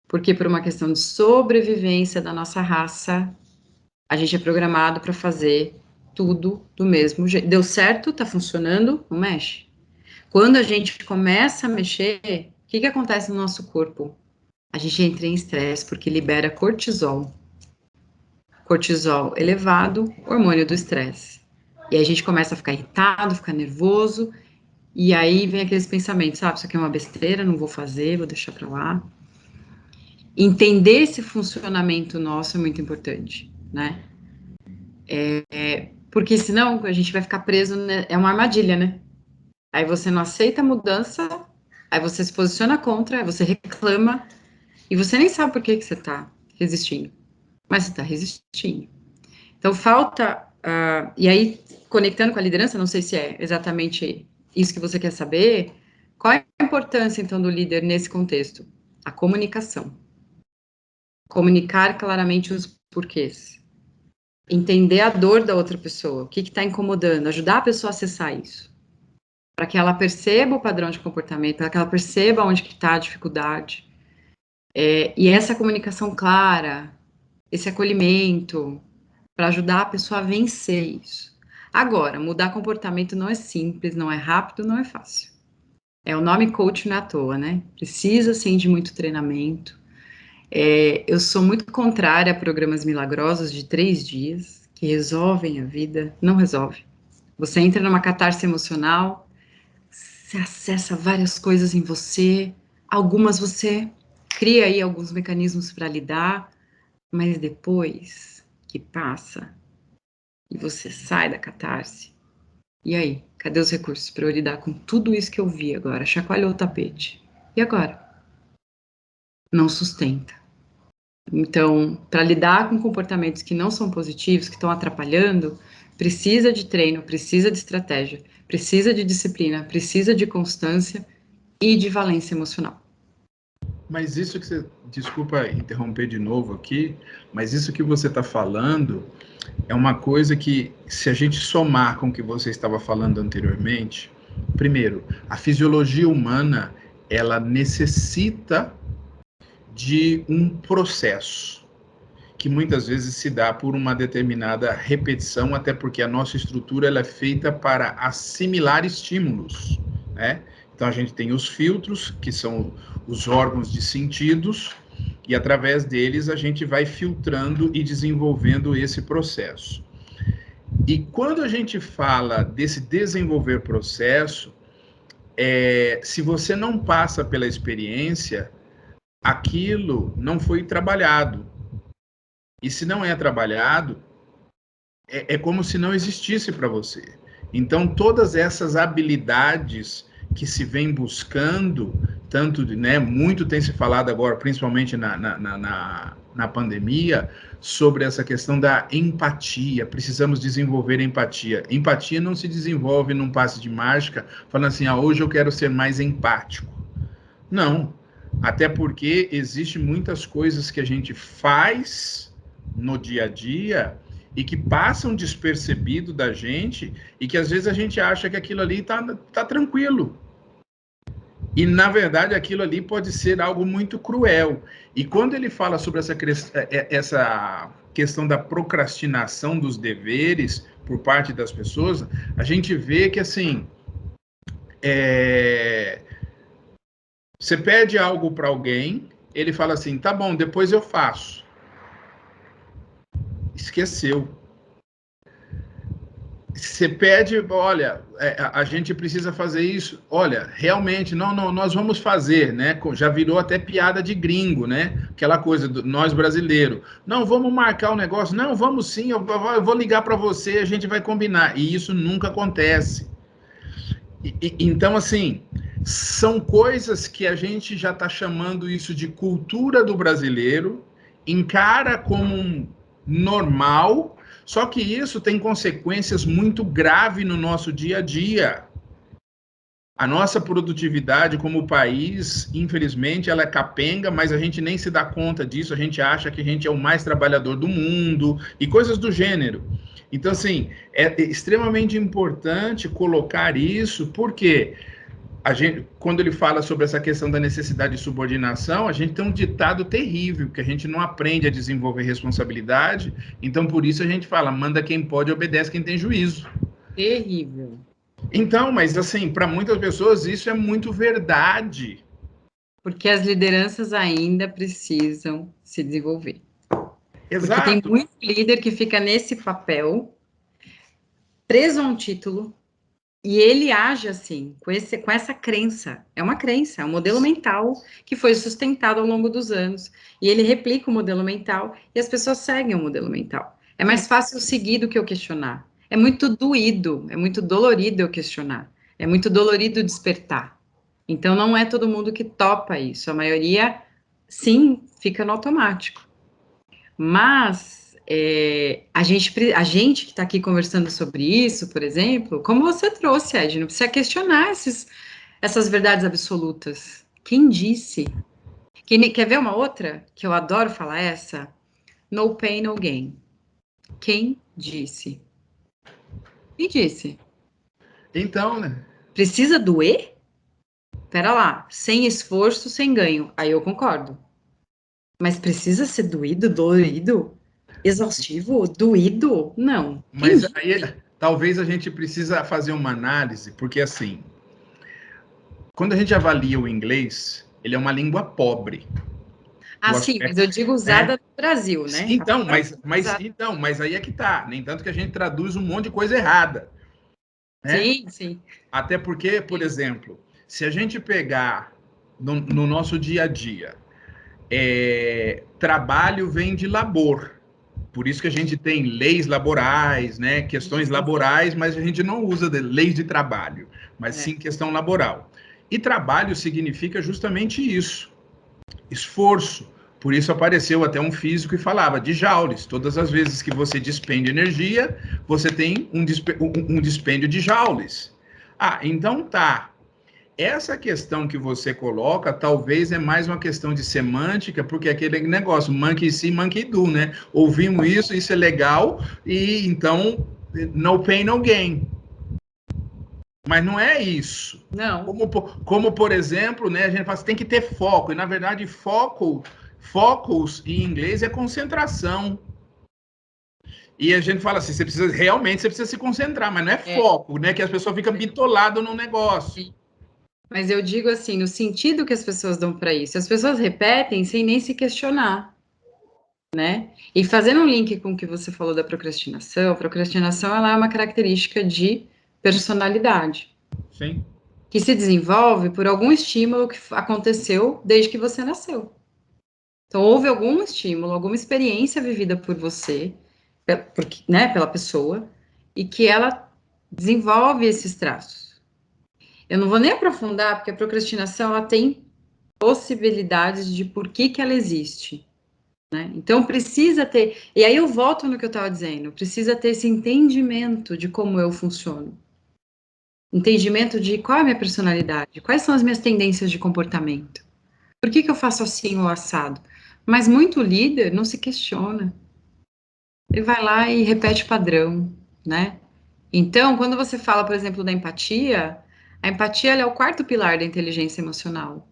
Porque por uma questão de sobrevivência da nossa raça, a gente é programado para fazer tudo do mesmo jeito. Deu certo, tá funcionando, não mexe. Quando a gente começa a mexer, o que acontece no nosso corpo? A gente entra em estresse porque libera cortisol. Cortisol elevado, hormônio do estresse. E aí a gente começa a ficar irritado, ficar nervoso, e aí vem aqueles pensamentos, sabe, isso aqui é uma besteira, não vou fazer, vou deixar para lá. Entender esse funcionamento nosso é muito importante, né? Porque senão a gente vai ficar preso, né? É uma armadilha, né? Aí você não aceita a mudança, aí você se posiciona contra, aí você reclama, e você nem sabe por que você está resistindo, mas você está resistindo. Então falta, e aí conectando com a liderança, não sei se é exatamente isso que você quer saber, qual é a importância então do líder nesse contexto? A comunicação. Comunicar claramente os porquês. Entender a dor da outra pessoa, o que está incomodando, ajudar a pessoa a acessar isso. Para que ela perceba o padrão de comportamento, para que ela perceba onde que está a dificuldade. E essa comunicação clara, esse acolhimento, para ajudar a pessoa a vencer isso. Agora, mudar comportamento não é simples, não é rápido, não é fácil. O nome coach não é à toa, né? Precisa, sim, de muito treinamento. Eu sou muito contrária a programas milagrosos de 3 dias, que resolvem a vida. Não resolve. Você entra numa catarse emocional, você acessa várias coisas em você, algumas você cria aí alguns mecanismos para lidar, mas depois que passa e você sai da catarse, e aí? Cadê os recursos para eu lidar com tudo isso que eu vi agora? Chacoalhou o tapete. E agora? Não sustenta. Então, para lidar com comportamentos que não são positivos, que estão atrapalhando, precisa de treino, precisa de estratégia, precisa de disciplina, precisa de constância e de valência emocional. Mas isso que você... Desculpa interromper de novo aqui, mas isso que você está falando é uma coisa que, se a gente somar com o que você estava falando anteriormente, primeiro, a fisiologia humana, ela necessita de um processo que muitas vezes se dá por uma determinada repetição, até porque a nossa estrutura ela é feita para assimilar estímulos, né? Então a gente tem os filtros, que são os órgãos de sentidos, e através deles a gente vai filtrando e desenvolvendo esse processo. E quando a gente fala desse desenvolver processo, se você não passa pela experiência, aquilo não foi trabalhado. E se não é trabalhado, é como se não existisse para você. Então, todas essas habilidades que se vem buscando, tanto, né, muito tem se falado agora, principalmente na pandemia, sobre essa questão da empatia. Precisamos desenvolver empatia. Empatia não se desenvolve num passe de mágica, falando assim, hoje eu quero ser mais empático. Não. Até porque existem muitas coisas que a gente faz no dia a dia e que passam despercebido da gente e que às vezes a gente acha que aquilo ali tá tranquilo. E, na verdade, aquilo ali pode ser algo muito cruel. E quando ele fala sobre essa questão da procrastinação dos deveres por parte das pessoas, a gente vê que, assim, você pede algo para alguém, ele fala assim, tá bom, depois eu faço. Esqueceu. Você pede, olha, a gente precisa fazer isso. Olha, realmente, não, nós vamos fazer, né? Já virou até piada de gringo, né? Aquela coisa do nós brasileiros. Não, vamos marcar o negócio. Não, vamos sim, eu vou ligar para você, a gente vai combinar. E isso nunca acontece. Então, assim, são coisas que a gente já está chamando isso de cultura do brasileiro, encara como um normal, só que isso tem consequências muito graves no nosso dia a dia. A nossa produtividade como país, infelizmente, ela é capenga, mas a gente nem se dá conta disso, a gente acha que a gente é o mais trabalhador do mundo e coisas do gênero. Então, assim, é extremamente importante colocar isso, porque a gente, quando ele fala sobre essa questão da necessidade de subordinação, a gente tem um ditado terrível, que a gente não aprende a desenvolver responsabilidade, então por isso a gente fala, manda quem pode, obedece quem tem juízo. Terrível. Então, mas assim, para muitas pessoas isso é muito verdade. Porque as lideranças ainda precisam se desenvolver. Exato. Porque tem muito líder que fica nesse papel, preso a um título, e ele age assim, com essa crença. É uma crença, é um modelo mental que foi sustentado ao longo dos anos. E ele replica o modelo mental e as pessoas seguem o modelo mental. É mais fácil seguir do que eu questionar. É muito doído, é muito dolorido eu questionar. É muito dolorido despertar. Então, não é todo mundo que topa isso. A maioria, sim, fica no automático. Mas a gente que está aqui conversando sobre isso, por exemplo, como você trouxe, Ed, não precisa questionar essas verdades absolutas. Quem disse? Quer ver uma outra? Que eu adoro falar essa? No pain, no gain. Quem disse? Quem disse? Então, né? Precisa doer? Pera lá, sem esforço, sem ganho. Aí eu concordo. Mas precisa ser doído? Exaustivo? Doído? Não. Mas aí, talvez a gente precisa fazer uma análise, porque assim, quando a gente avalia o inglês, ele é uma língua pobre. Ah, sim, mas eu digo usada no Brasil, né? Então, mas aí é que tá. Nem tanto que a gente traduz um monte de coisa errada. Né? Sim, sim. Até porque, por exemplo, se a gente pegar no nosso dia a dia, trabalho vem de labor. Por isso que a gente tem leis laborais, né? Questões laborais, mas a gente não usa leis de trabalho, mas sim questão laboral. E trabalho significa justamente isso, esforço. Por isso apareceu até um físico e falava de joules. Todas as vezes que você despende energia, você tem um dispêndio de joules. Ah, então tá. Essa questão que você coloca, talvez é mais uma questão de semântica, porque é aquele negócio, monkey see, monkey do, né? Ouvimos isso é legal, e então, no pain, no gain. Mas não é isso. Não. Como por exemplo, né, a gente fala, tem que ter foco, e na verdade, focus em inglês é concentração. E a gente fala assim, você precisa se concentrar, mas não é foco, né? Que as pessoas ficam bitoladas no negócio. Sim. Mas eu digo assim, no sentido que as pessoas dão para isso. As pessoas repetem sem nem se questionar, né? E fazendo um link com o que você falou da procrastinação, a procrastinação ela é uma característica de personalidade. Sim. Que se desenvolve por algum estímulo que aconteceu desde que você nasceu. Então, houve algum estímulo, alguma experiência vivida por você, né, pela pessoa, e que ela desenvolve esses traços. Eu não vou nem aprofundar, porque a procrastinação ela tem possibilidades de por que ela existe. Né? Então, precisa ter. E aí eu volto no que eu estava dizendo: precisa ter esse entendimento de como eu funciono. Entendimento de qual é a minha personalidade, quais são as minhas tendências de comportamento. Por que eu faço assim ou assado? Mas muito líder não se questiona. Ele vai lá e repete o padrão, né? Então, quando você fala, por exemplo, da empatia, a empatia ela é o quarto pilar da inteligência emocional.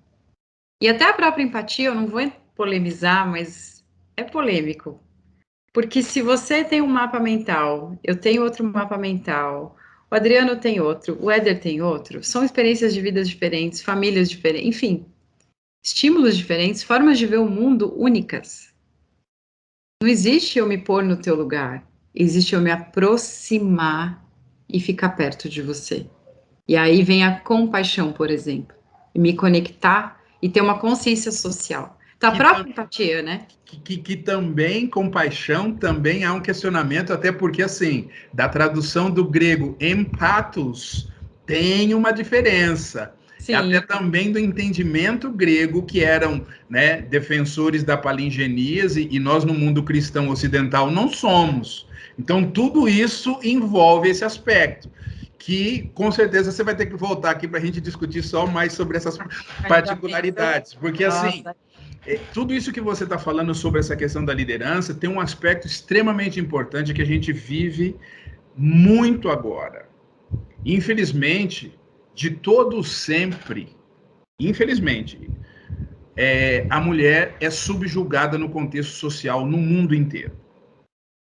E até a própria empatia, eu não vou polemizar, mas é polêmico. Porque se você tem um mapa mental, eu tenho outro mapa mental, o Adriano tem outro, o Éder tem outro, são experiências de vidas diferentes, famílias diferentes, enfim, estímulos diferentes, formas de ver o mundo únicas. Não existe eu me pôr no teu lugar, existe eu me aproximar e ficar perto de você. E aí vem a compaixão, por exemplo, e me conectar e ter uma consciência social. Então, a própria empatia, né? Que também, compaixão, também há um questionamento, até porque, assim, da tradução do grego empathos, tem uma diferença. Sim. Até também do entendimento grego, que eram, né, defensores da palingeníase, e nós, no mundo cristão ocidental, não somos. Então, tudo isso envolve esse aspecto, que com certeza você vai ter que voltar aqui para a gente discutir só mais sobre essas particularidades, porque assim, tudo isso que você está falando sobre essa questão da liderança tem um aspecto extremamente importante que a gente vive muito agora. Infelizmente, de todo sempre, infelizmente, a mulher é subjugada no contexto social no mundo inteiro.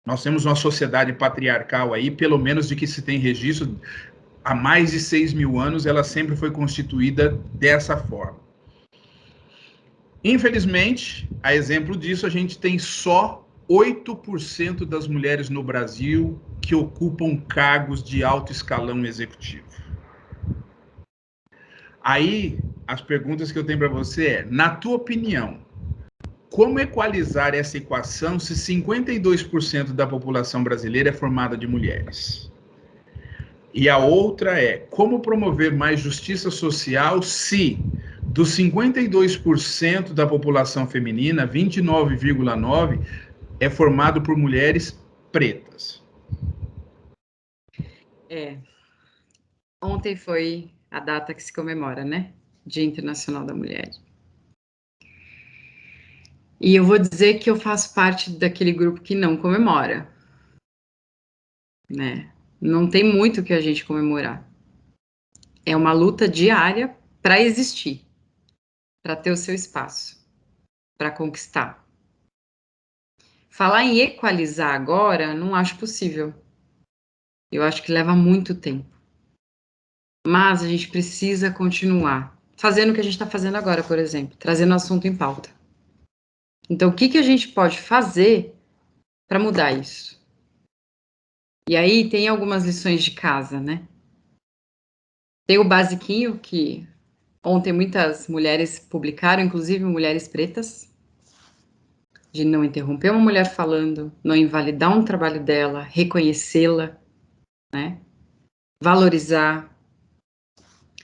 Nós temos uma sociedade patriarcal aí, pelo menos de que se tem registro, há mais de 6.000 anos, ela sempre foi constituída dessa forma. Infelizmente, a exemplo disso, a gente tem só 8% das mulheres no Brasil que ocupam cargos de alto escalão executivo. Aí, as perguntas que eu tenho para você é, na tua opinião, como equalizar essa equação se 52% da população brasileira é formada de mulheres? E a outra é, como promover mais justiça social se, dos 52% da população feminina, 29,9% é formado por mulheres pretas? Ontem foi a data que se comemora, né? Dia Internacional da Mulher. E eu vou dizer que eu faço parte daquele grupo que não comemora, né? Não tem muito o que a gente comemorar. É uma luta diária para existir, para ter o seu espaço, para conquistar. Falar em equalizar agora, não acho possível. Eu acho que leva muito tempo. Mas a gente precisa continuar fazendo o que a gente está fazendo agora, por exemplo, trazendo o assunto em pauta. Então, o que que a gente pode fazer para mudar isso? E aí tem algumas lições de casa, né? Tem o basiquinho que ontem muitas mulheres publicaram, inclusive mulheres pretas, de não interromper uma mulher falando, não invalidar um trabalho dela, reconhecê-la, né? Valorizar,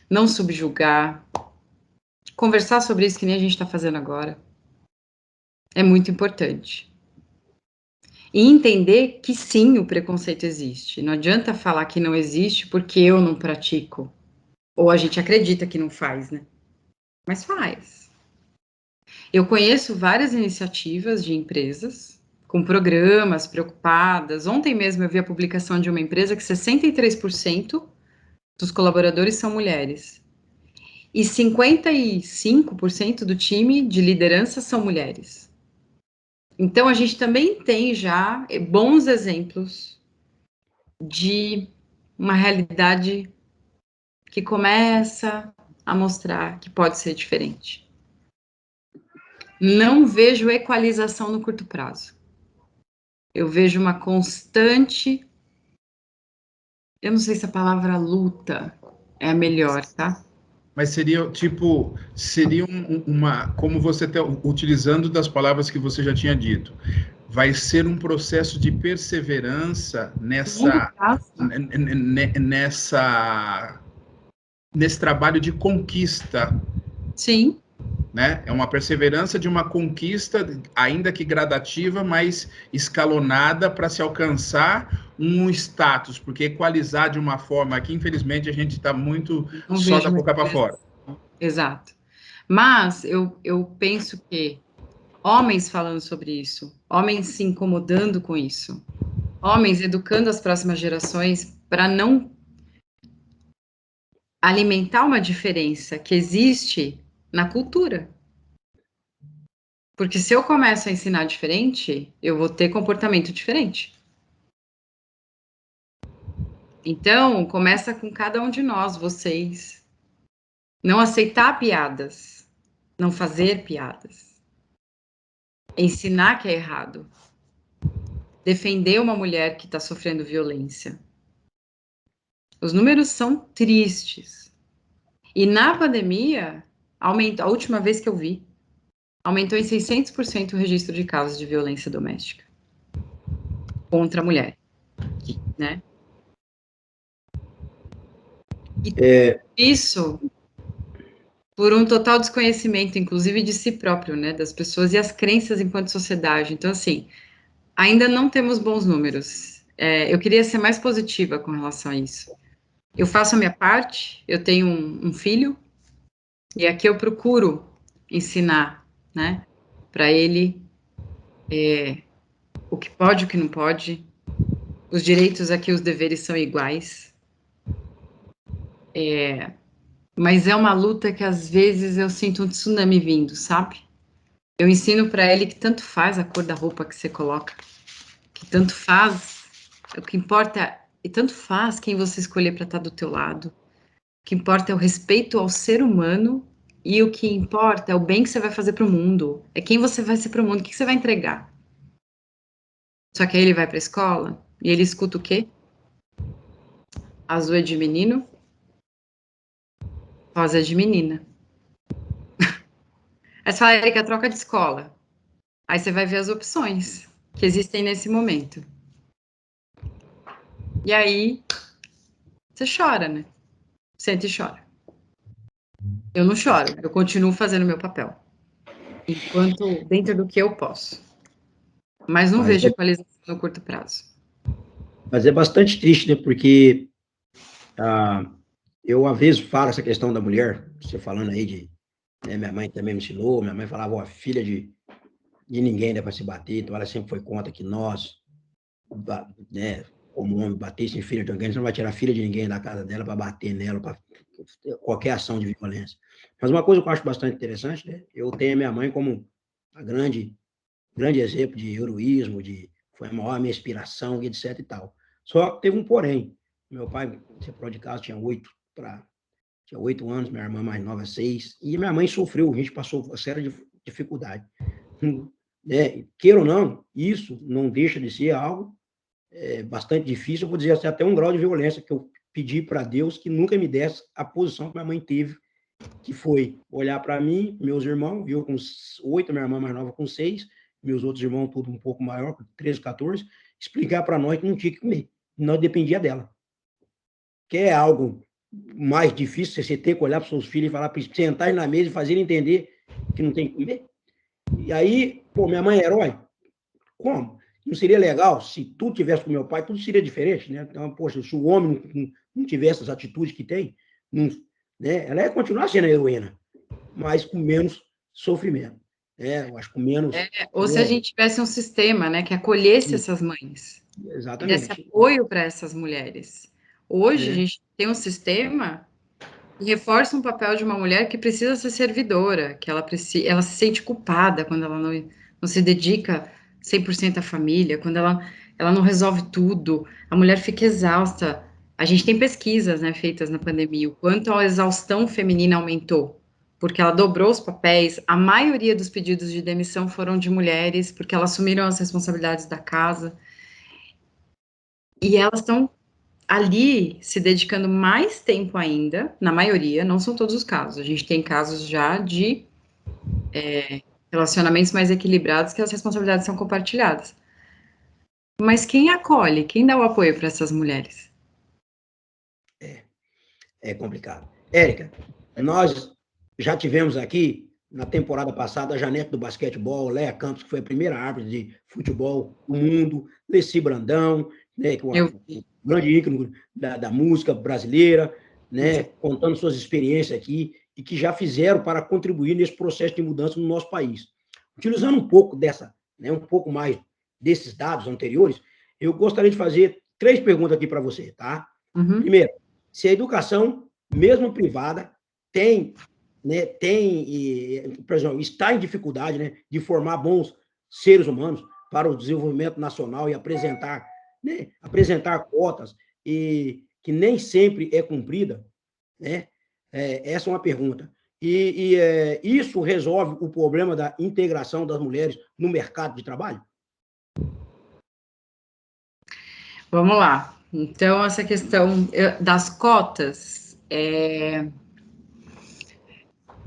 não subjugar, conversar sobre isso que nem a gente está fazendo agora. É muito importante. E entender que sim, o preconceito existe. Não adianta falar que não existe porque eu não pratico. Ou a gente acredita que não faz, né? Mas faz. Eu conheço várias iniciativas de empresas com programas preocupadas. Ontem mesmo eu vi a publicação de uma empresa que 63% dos colaboradores são mulheres. E 55% do time de liderança são mulheres. Então, a gente também tem já bons exemplos de uma realidade que começa a mostrar que pode ser diferente. Não vejo equalização no curto prazo. Eu vejo uma constante. Eu não sei se a palavra luta é a melhor, tá? Mas seria, tipo, uma, como você está utilizando das palavras que você já tinha dito, vai ser um processo de perseverança nesse trabalho de conquista. Sim. Né? É uma perseverança de uma conquista, ainda que gradativa, mas escalonada para se alcançar um status, porque equalizar de uma forma que, infelizmente, a gente está muito só da boca para fora. Exato. Mas eu penso que homens falando sobre isso, homens se incomodando com isso, homens educando as próximas gerações para não alimentar uma diferença que existe na cultura. Porque se eu começo a ensinar diferente, eu vou ter comportamento diferente. Então, começa com cada um de nós, vocês. Não aceitar piadas, não fazer piadas. Ensinar que é errado. Defender uma mulher que está sofrendo violência. Os números são tristes. E na pandemia, aumentou, a última vez que eu vi, aumentou em 600% o registro de casos de violência doméstica contra a mulher, né? E isso por um total desconhecimento, inclusive de si próprio, né, das pessoas e as crenças enquanto sociedade. Então, assim, ainda não temos bons números. Eu queria ser mais positiva com relação a isso. Eu faço a minha parte, eu tenho um filho, e aqui eu procuro ensinar, né, para ele o que pode, o que não pode, os direitos aqui, os deveres são iguais. Mas é uma luta que às vezes eu sinto um tsunami vindo, sabe? Eu ensino para ele que tanto faz a cor da roupa que você coloca, que tanto faz, o que importa, e tanto faz quem você escolher para estar do teu lado. O que importa é o respeito ao ser humano e o que importa é o bem que você vai fazer para o mundo. É quem você vai ser para o mundo, o que você vai entregar. Só que aí ele vai para a escola e ele escuta o quê? Azul é de menino, rosa é de menina. Aí você fala, Erika, troca de escola. Aí você vai ver as opções que existem nesse momento. E aí você chora, né? Senta e chora. Eu não choro, eu continuo fazendo meu papel. Enquanto dentro do que eu posso. Mas não vejo equalização no curto prazo. Mas é bastante triste, né? Porque eu, às vezes, falo essa questão da mulher, você falando aí de... Né, minha mãe também me ensinou, minha mãe falava, ó, filha de ninguém dá para se bater, então ela sempre foi contra que nós, né, como homem, batesse em filha de alguém, você não vai tirar a filha de ninguém da casa dela para bater nela, para qualquer ação de violência. Mas uma coisa que eu acho bastante interessante, né, eu tenho a minha mãe como a grande grande exemplo de heroísmo, foi a maior minha inspiração, etc e tal. Só que teve um porém. Meu pai, separou de casa, tinha 8 anos, minha irmã mais nova, 6, e minha mãe sofreu, a gente passou uma série de dificuldade. Queira ou não, isso não deixa de ser algo bastante difícil, eu vou dizer assim, até um grau de violência que eu pedi para Deus que nunca me desse a posição que minha mãe teve, que foi olhar para mim, meus irmãos, eu com 8, minha irmã mais nova com 6, meus outros irmãos tudo um pouco maior, com 13, 14, explicar para nós que não tinha que comer, nós dependia dela. Que é algo mais difícil, você ter que olhar para os seus filhos e falar para eles sentarem na mesa e fazer entender que não tem que comer. E aí, pô, minha mãe é herói? Como? Não seria legal se tudo tivesse com meu pai, tudo seria diferente, né? Então, poxa, se o homem não tivesse as atitudes que tem, né? Ela ia continuar sendo a heroína, mas com menos sofrimento. Eu acho que com menos... ou se a gente tivesse um sistema, né, que acolhesse essas mães. Exatamente. Que desse apoio para essas mulheres. Hoje, a gente tem um sistema que reforça um papel de uma mulher que precisa ser servidora, que ela se sente culpada quando ela não se dedica 100% à família, quando ela não resolve tudo, a mulher fica exausta. A gente tem pesquisas, né, feitas na pandemia, o quanto a exaustão feminina aumentou, porque ela dobrou os papéis, a maioria dos pedidos de demissão foram de mulheres, porque elas assumiram as responsabilidades da casa, e elas estão ali se dedicando mais tempo ainda, na maioria, não são todos os casos, a gente tem casos já de relacionamentos mais equilibrados que as responsabilidades são compartilhadas. Mas quem acolhe, quem dá o apoio para essas mulheres? É complicado. Érica, nós já tivemos aqui, na temporada passada, a Janete do basquetebol, Léa Campos, que foi a primeira árbitra de futebol do mundo, Leci Brandão, né, que é um grande ícone da música brasileira, né, contando suas experiências aqui, e que já fizeram para contribuir nesse processo de mudança no nosso país. Utilizando um pouco um pouco mais desses dados anteriores, eu gostaria de fazer 3 perguntas aqui para você, tá? Uhum. Primeiro, se a educação, mesmo privada, por exemplo, está em dificuldade, né, de formar bons seres humanos para o desenvolvimento nacional e apresentar cotas e que nem sempre é cumprida, né? Essa é uma pergunta. Isso resolve o problema da integração das mulheres no mercado de trabalho? Vamos lá. Então, essa questão das cotas,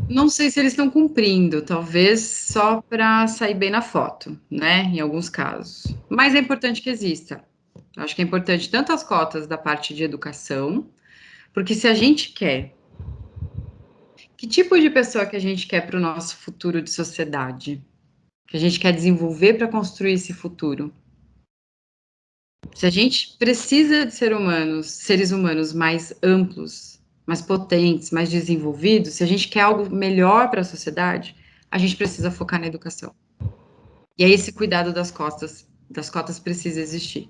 não sei se eles estão cumprindo, talvez só para sair bem na foto, né? Em alguns casos. Mas é importante que exista. Acho que é importante tanto as cotas da parte de educação, porque se a gente quer... Que tipo de pessoa que a gente quer para o nosso futuro de sociedade? Que a gente quer desenvolver para construir esse futuro? Se a gente precisa de seres humanos mais amplos, mais potentes, mais desenvolvidos, se a gente quer algo melhor para a sociedade, a gente precisa focar na educação. E aí esse cuidado das cotas precisa existir.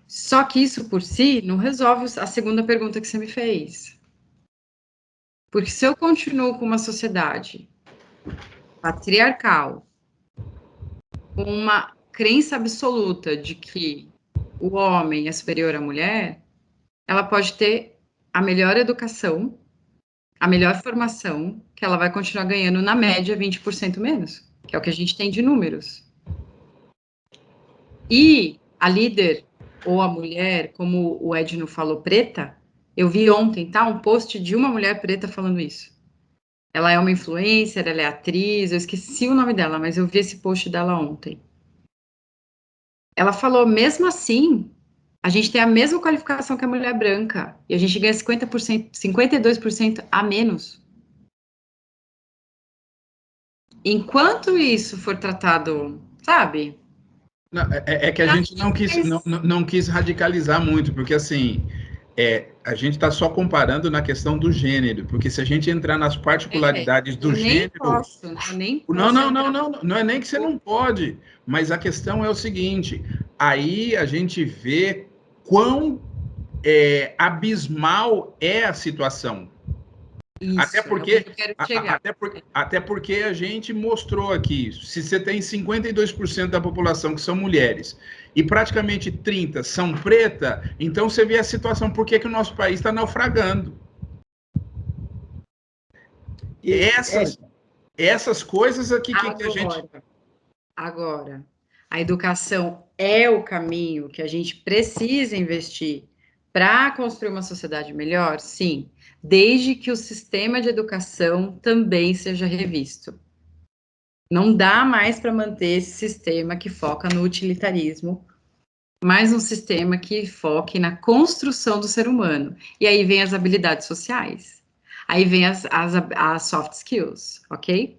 Só que isso por si não resolve a segunda pergunta que você me fez. Porque se eu continuo com uma sociedade patriarcal, com uma crença absoluta de que o homem é superior à mulher, ela pode ter a melhor educação, a melhor formação, que ela vai continuar ganhando, na média, 20% menos, que é o que a gente tem de números. E a líder, ou a mulher, como o Edno falou, preta, eu vi ontem, tá? Um post de uma mulher preta falando isso. Ela é uma influencer, ela é atriz, eu esqueci o nome dela, mas eu vi esse post dela ontem. Ela falou, mesmo assim, a gente tem a mesma qualificação que a mulher branca, e a gente ganha 50%, 52% a menos. Enquanto isso for tratado, sabe? Não, é que a gente não quis radicalizar muito, porque assim, a gente está só comparando na questão do gênero, porque se a gente entrar nas particularidades do gênero... Não é nem que você não pode, mas a questão é o seguinte, aí a gente vê quão abismal é a situação. Isso, Até é porque, onde eu quero chegar. até porque a gente mostrou aqui, se você tem 52% da população que são mulheres e praticamente 30% são preta, então você vê a situação, por que o nosso país está naufragando. E, Essas coisas aqui que a gente... Agora, a educação é o caminho que a gente precisa investir para construir uma sociedade melhor? Sim, desde que o sistema de educação também seja revisto. Não dá mais para manter esse sistema que foca no utilitarismo, mas um sistema que foque na construção do ser humano. E aí vem as habilidades sociais, aí vem as soft skills, ok?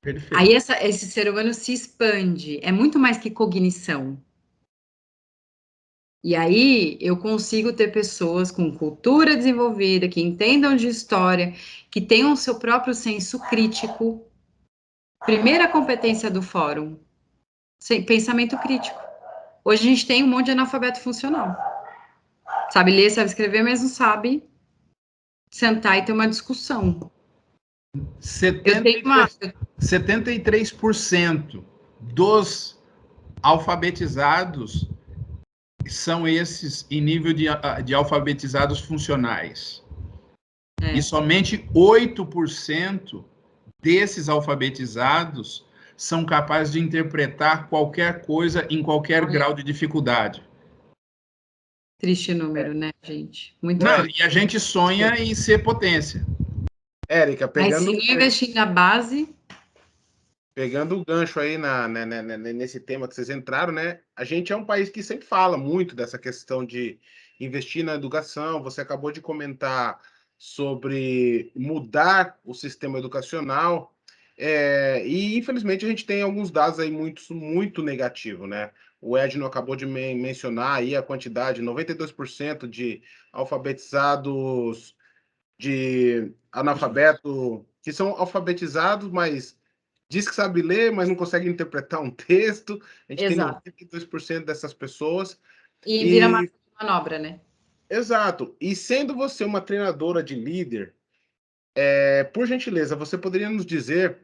Perfeito. Aí esse ser humano se expande, é muito mais que cognição. E aí eu consigo ter pessoas com cultura desenvolvida, que entendam de história, que tenham o seu próprio senso crítico. Primeira competência do fórum, pensamento crítico. Hoje a gente tem um monte de analfabeto funcional. Sabe ler, sabe escrever, mas não sabe sentar e ter uma discussão. 73% dos alfabetizados são esses em nível de alfabetizados funcionais. E somente 8% desses alfabetizados são capazes de interpretar qualquer coisa em qualquer grau de dificuldade. Triste número, né, gente? Muito E a gente sonha em ser potência. Érica, Mas se não investir na base... Pegando o gancho aí nesse tema que vocês entraram, né? A gente é um país que sempre fala muito dessa questão de investir na educação. Você acabou de comentar sobre mudar o sistema educacional. E, infelizmente, a gente tem alguns dados aí muito negativos, né? O Edno acabou de mencionar aí a quantidade, 92% de alfabetizados, de analfabeto, que são alfabetizados, mas diz que sabe ler, mas não consegue interpretar um texto. A gente Exato. tem 92% dessas pessoas. E vira massa de manobra, né? Exato. E sendo você uma treinadora de líder, por gentileza, você poderia nos dizer,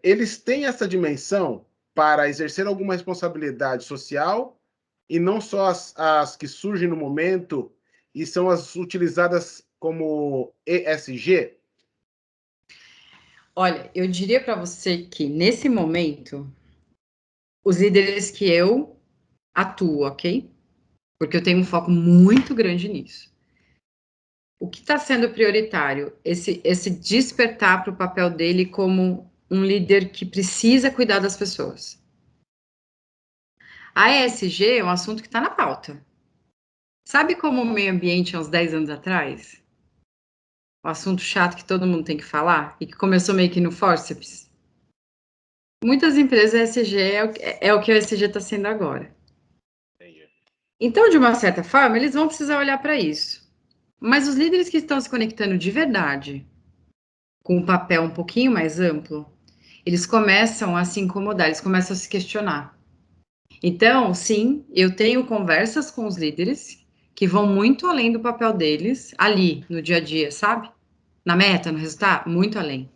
eles têm essa dimensão para exercer alguma responsabilidade social e não só as que surgem no momento e são as utilizadas como ESG? Olha, eu diria para você que, nesse momento, os líderes que eu atuo, ok? Porque eu tenho um foco muito grande nisso. O que está sendo prioritário? Esse despertar para o papel dele como um líder que precisa cuidar das pessoas. A ESG é um assunto que está na pauta. Sabe como o meio ambiente há uns 10 anos atrás? O assunto chato que todo mundo tem que falar e que começou meio que no forceps? Muitas empresas, ESG é o que a ESG está sendo agora. Então, de uma certa forma, eles vão precisar olhar para isso. Mas os líderes que estão se conectando de verdade, com um papel um pouquinho mais amplo, eles começam a se incomodar, eles começam a se questionar. Então, sim, eu tenho conversas com os líderes que vão muito além do papel deles, ali, no dia a dia, sabe? Na meta, no resultado, muito além.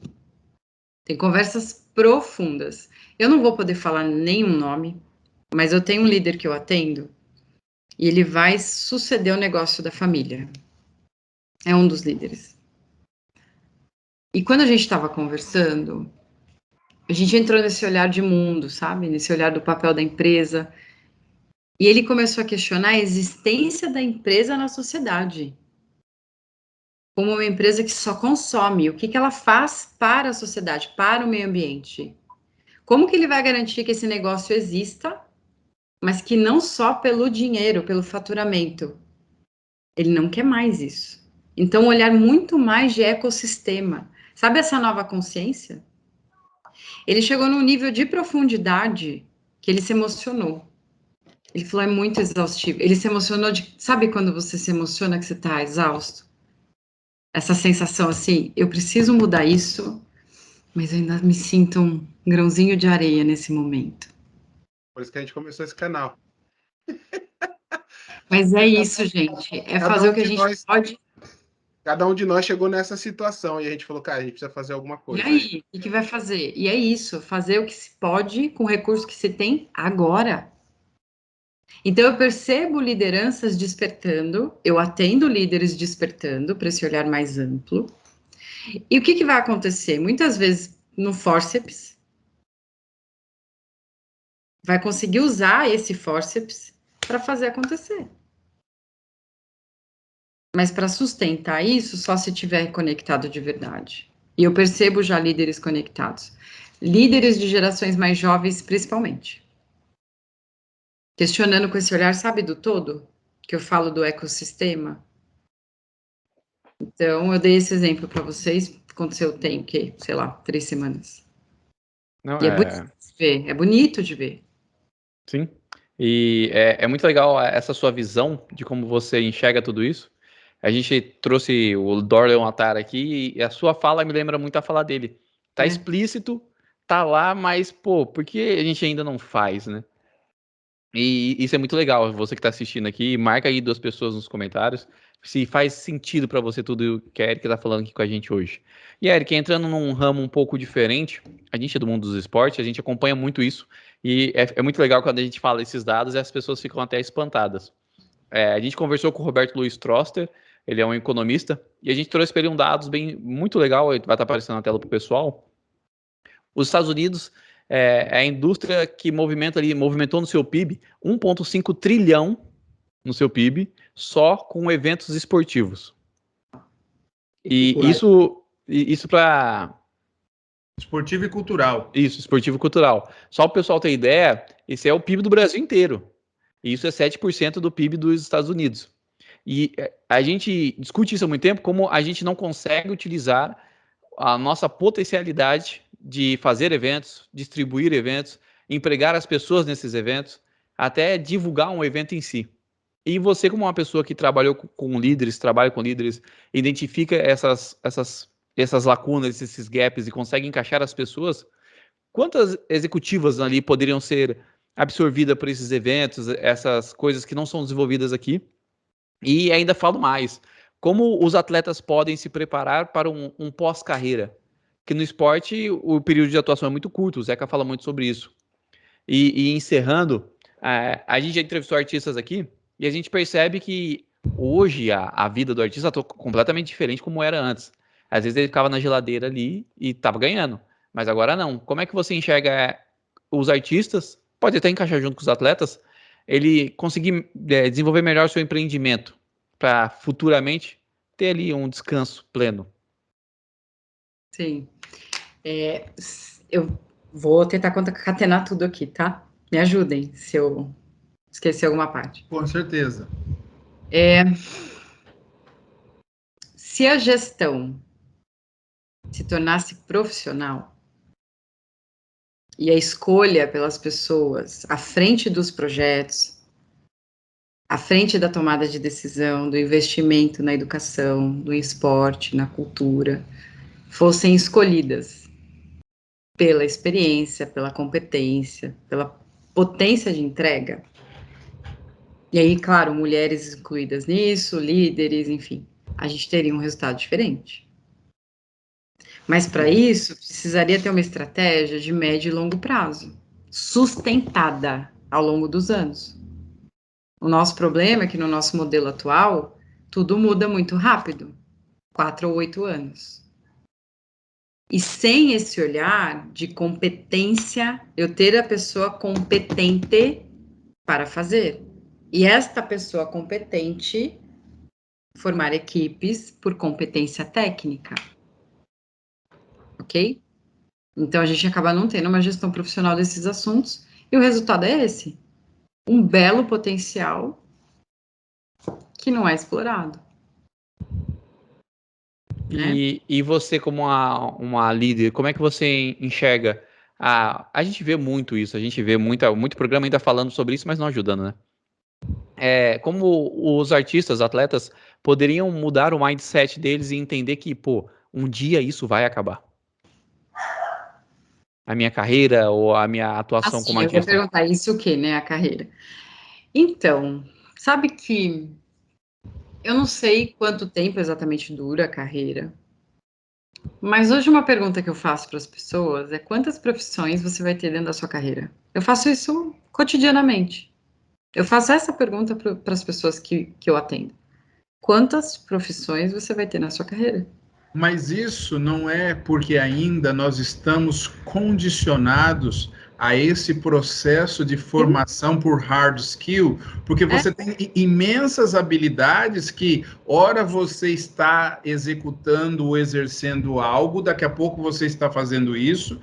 Tem conversas profundas. Eu não vou poder falar nenhum nome, mas eu tenho um líder que eu atendo e ele vai suceder o negócio da família. É um dos líderes. E quando a gente estava conversando, a gente entrou nesse olhar de mundo, sabe? Nesse olhar do papel da empresa. E ele começou a questionar a existência da empresa na sociedade. Como uma empresa que só consome, o que ela faz para a sociedade, para o meio ambiente. Como que ele vai garantir que esse negócio exista, mas que não só pelo dinheiro, pelo faturamento. Ele não quer mais isso. Então, olhar muito mais de ecossistema. Sabe essa nova consciência? Ele chegou num nível de profundidade que ele se emocionou. Ele falou, é muito exaustivo. Ele se emocionou de... Sabe quando você se emociona que você está exausto? Essa sensação assim, eu preciso mudar isso, mas eu ainda me sinto um grãozinho de areia nesse momento. Por isso que a gente começou esse canal. Mas é isso, gente. É fazer o que a gente pode Cada um de nós chegou nessa situação e a gente falou, cara, a gente precisa fazer alguma E coisa. aí, o que vai fazer? E é isso, fazer o que se pode com o recurso que se tem agora. Então, eu percebo lideranças despertando, eu atendo líderes despertando para esse olhar mais amplo. E o que vai acontecer? Muitas vezes, no forceps, vai conseguir usar esse forceps para fazer acontecer. Mas para sustentar isso, só se tiver conectado de verdade. E eu percebo já líderes conectados. Líderes de gerações mais jovens, principalmente. Questionando com esse olhar, sabe, do todo? Que eu falo do ecossistema. Então, eu dei esse exemplo para vocês. Aconteceu tem, o quê? Sei lá, 3 semanas. Não, E é bonito de ver. É bonito de ver. Sim. E é muito legal essa sua visão de como você enxerga tudo isso. A gente trouxe o Dorleon Atara aqui e a sua fala me lembra muito a fala dele. Tá explícito, tá lá, mas, pô, por que a gente ainda não faz, né? E isso é muito legal. Você que tá assistindo aqui, marca aí 2 pessoas nos comentários se faz sentido para você tudo que a Erika tá falando aqui com a gente hoje. E a Erika, entrando num ramo um pouco diferente, a gente é do mundo dos esportes, a gente acompanha muito isso, e é muito legal quando a gente fala esses dados e as pessoas ficam até espantadas. A gente conversou com o Roberto Luiz Troster, ele é um economista, e a gente trouxe para ele um dados muito legal, vai estar aparecendo na tela para o pessoal. Os Estados Unidos é a indústria que movimentou no seu PIB 1,5 trilhão no seu PIB só com eventos esportivos. E isso para Esportivo e cultural. Isso, esportivo e cultural. Só para o pessoal ter ideia, esse é o PIB do Brasil inteiro. E isso é 7% do PIB dos Estados Unidos. E a gente discute isso há muito tempo, como a gente não consegue utilizar a nossa potencialidade de fazer eventos, distribuir eventos, empregar as pessoas nesses eventos, até divulgar um evento em si. E você, como uma pessoa que trabalha com líderes, identifica essas lacunas, esses gaps e consegue encaixar as pessoas, quantas executivas ali poderiam ser absorvidas por esses eventos, essas coisas que não são desenvolvidas aqui? E ainda falo mais, como os atletas podem se preparar para um pós-carreira? Que no esporte o período de atuação é muito curto, o Zeca fala muito sobre isso. E encerrando, a gente já entrevistou artistas aqui e a gente percebe que hoje a vida do artista está completamente diferente como era antes. Às vezes ele ficava na geladeira ali e estava ganhando, mas agora não. Como é que você enxerga os artistas, pode até encaixar junto com os atletas, ele conseguir desenvolver melhor o seu empreendimento para futuramente ter ali um descanso pleno? Sim. Eu vou tentar concatenar tudo aqui, tá? Me ajudem se eu esquecer alguma parte. Com certeza. Se a gestão se tornasse profissional e a escolha pelas pessoas à frente dos projetos, à frente da tomada de decisão, do investimento na educação, no esporte, na cultura, fossem escolhidas pela experiência, pela competência, pela potência de entrega. E aí, claro, mulheres incluídas nisso, líderes, enfim, a gente teria um resultado diferente. Mas para isso, precisaria ter uma estratégia de médio e longo prazo, sustentada ao longo dos anos. O nosso problema é que no nosso modelo atual, tudo muda muito rápido, 4 ou 8 anos. E sem esse olhar de competência, eu ter a pessoa competente para fazer. E esta pessoa competente formar equipes por competência técnica. Ok? Então, a gente acaba não tendo uma gestão profissional desses assuntos, e o resultado é esse. Um belo potencial que não é explorado. E você, como uma líder, como é que você enxerga? A gente vê muito isso, a gente vê muito programa ainda falando sobre isso, mas não ajudando, né? Como os artistas, atletas, poderiam mudar o mindset deles e entender que, pô, um dia isso vai acabar. A minha carreira ou a minha atuação como Eu ia artista. perguntar isso o quê, né, a carreira? Então, sabe que Eu não sei quanto tempo exatamente dura a carreira, mas hoje uma pergunta que eu faço para as pessoas é quantas profissões você vai ter dentro da sua carreira? Eu faço isso cotidianamente. Eu faço essa pergunta para as pessoas que eu atendo. Quantas profissões você vai ter na sua carreira? Mas isso não é porque ainda nós estamos condicionados a esse processo de formação por hard skill, porque você tem imensas habilidades que, ora você está executando ou exercendo algo, daqui a pouco você está fazendo isso,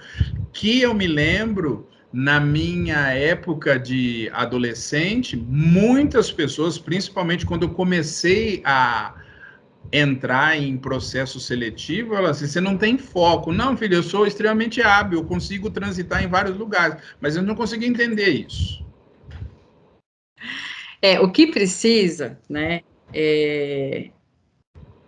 que eu me lembro, na minha época de adolescente, muitas pessoas, principalmente quando eu comecei a entrar em processo seletivo, ela assim, você não tem foco. Não, filho, eu sou extremamente hábil, eu consigo transitar em vários lugares, mas eu não consigo entender isso. O que precisa, né? E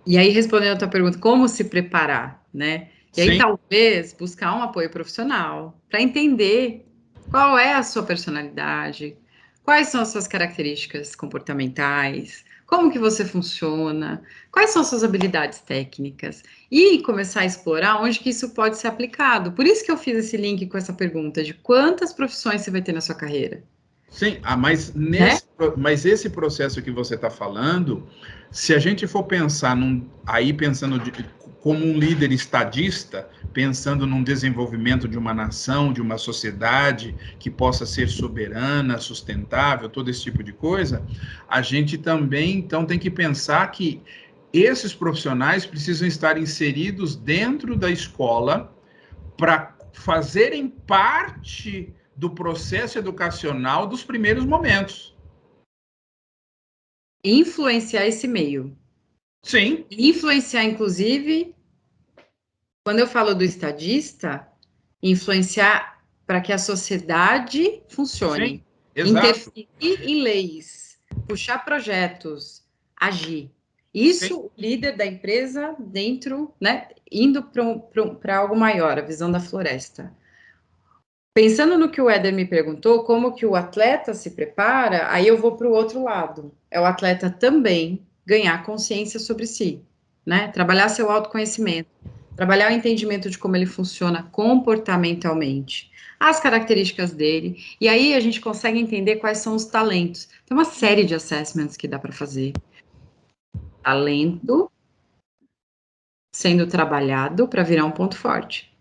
aí, respondendo a tua pergunta, como se preparar, né? E aí, Sim. talvez, buscar um apoio profissional para entender qual é a sua personalidade, quais são as suas características comportamentais, como que você funciona, quais são as suas habilidades técnicas, e começar a explorar onde que isso pode ser aplicado. Por isso que eu fiz esse link com essa pergunta de quantas profissões você vai ter na sua carreira. Sim, mas, mas esse processo que você está falando, se a gente for pensar pensando como um líder estadista, pensando num desenvolvimento de uma nação, de uma sociedade que possa ser soberana, sustentável, todo esse tipo de coisa, a gente também, então, tem que pensar que esses profissionais precisam estar inseridos dentro da escola para fazerem parte do processo educacional dos primeiros momentos. Influenciar esse meio. Sim. Influenciar, inclusive, quando eu falo do estadista, influenciar para que a sociedade funcione. Sim, exato. Interferir em leis, puxar projetos, agir. Isso, sim. O líder da empresa dentro, né, indo para algo maior, a visão da floresta. Pensando no que o Éder me perguntou, como que o atleta se prepara, aí eu vou para o outro lado. É o atleta também ganhar consciência sobre si, né? Trabalhar seu autoconhecimento, trabalhar o entendimento de como ele funciona comportamentalmente, as características dele, e aí a gente consegue entender quais são os talentos. Tem uma série de assessments que dá para fazer. Talento sendo trabalhado para virar um ponto forte.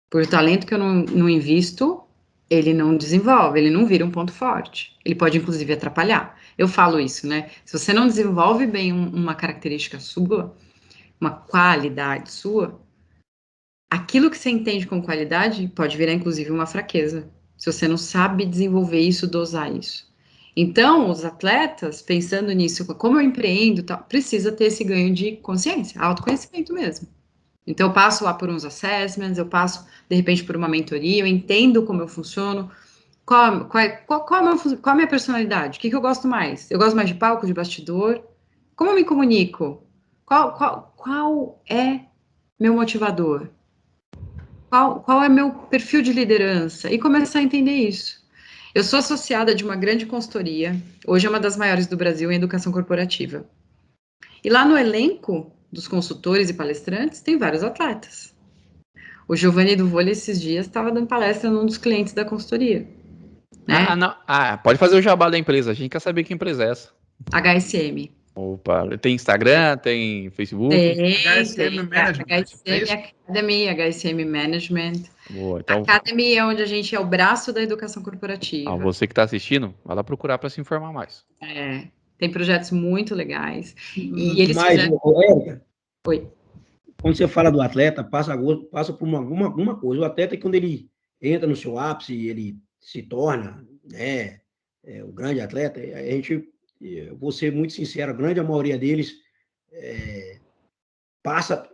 Por talento que eu não invisto, ele não desenvolve, ele não vira um ponto forte. Ele pode, inclusive, atrapalhar. Eu falo isso, né? Se você não desenvolve bem uma característica sua, uma qualidade sua, aquilo que você entende como qualidade pode virar, inclusive, uma fraqueza. Se você não sabe desenvolver isso, dosar isso. Então, os atletas, pensando nisso, como eu empreendo, precisa ter esse ganho de consciência, autoconhecimento mesmo. Então, eu passo lá por uns assessments, eu passo, de repente, por uma mentoria, eu entendo como eu funciono, qual a minha personalidade, o que eu gosto mais? Eu gosto mais de palco, de bastidor? Como eu me comunico? Qual é meu motivador? Qual é meu perfil de liderança? E começar a entender isso. Eu sou associada de uma grande consultoria, hoje é uma das maiores do Brasil em educação corporativa. E lá no elenco dos consultores e palestrantes, tem vários atletas. O Giovanni do Vôlei, esses dias, estava dando palestra num dos clientes da consultoria. Né? Pode fazer o jabá da empresa. A gente quer saber que empresa é essa. HSM. Opa, tem Instagram, tem Facebook? HSM Management. HSM Academy, HSM Management. Boa, então... Academy é onde a gente é o braço da educação corporativa. Você que está assistindo, vai lá procurar para se informar mais. Tem projetos muito legais. E eles fizeram... Érica, oi. Quando você fala do atleta, passa por alguma coisa. O atleta, quando ele entra no seu ápice, ele se torna, né, o grande atleta, eu vou ser muito sincero, a grande maioria deles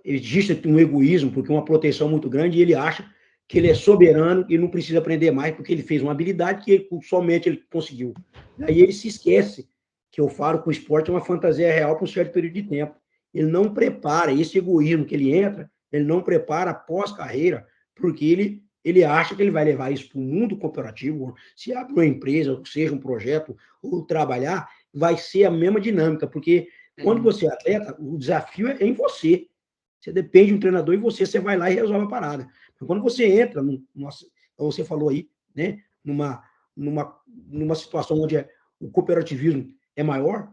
existe um egoísmo, porque uma proteção muito grande, e ele acha que ele é soberano e não precisa aprender mais, porque ele fez uma habilidade que somente ele conseguiu. Aí ele se esquece que eu falo que o esporte é uma fantasia real por um certo período de tempo. Ele não prepara, esse egoísmo que ele entra, ele não prepara pós-carreira, porque ele acha que ele vai levar isso para o mundo corporativo, se abre uma empresa, ou seja um projeto, ou trabalhar, vai ser a mesma dinâmica, porque Quando você é atleta, o desafio é em você. Você depende de um treinador e você vai lá e resolve a parada. Então, quando você entra, como você falou aí, né, numa situação onde o cooperativismo é maior,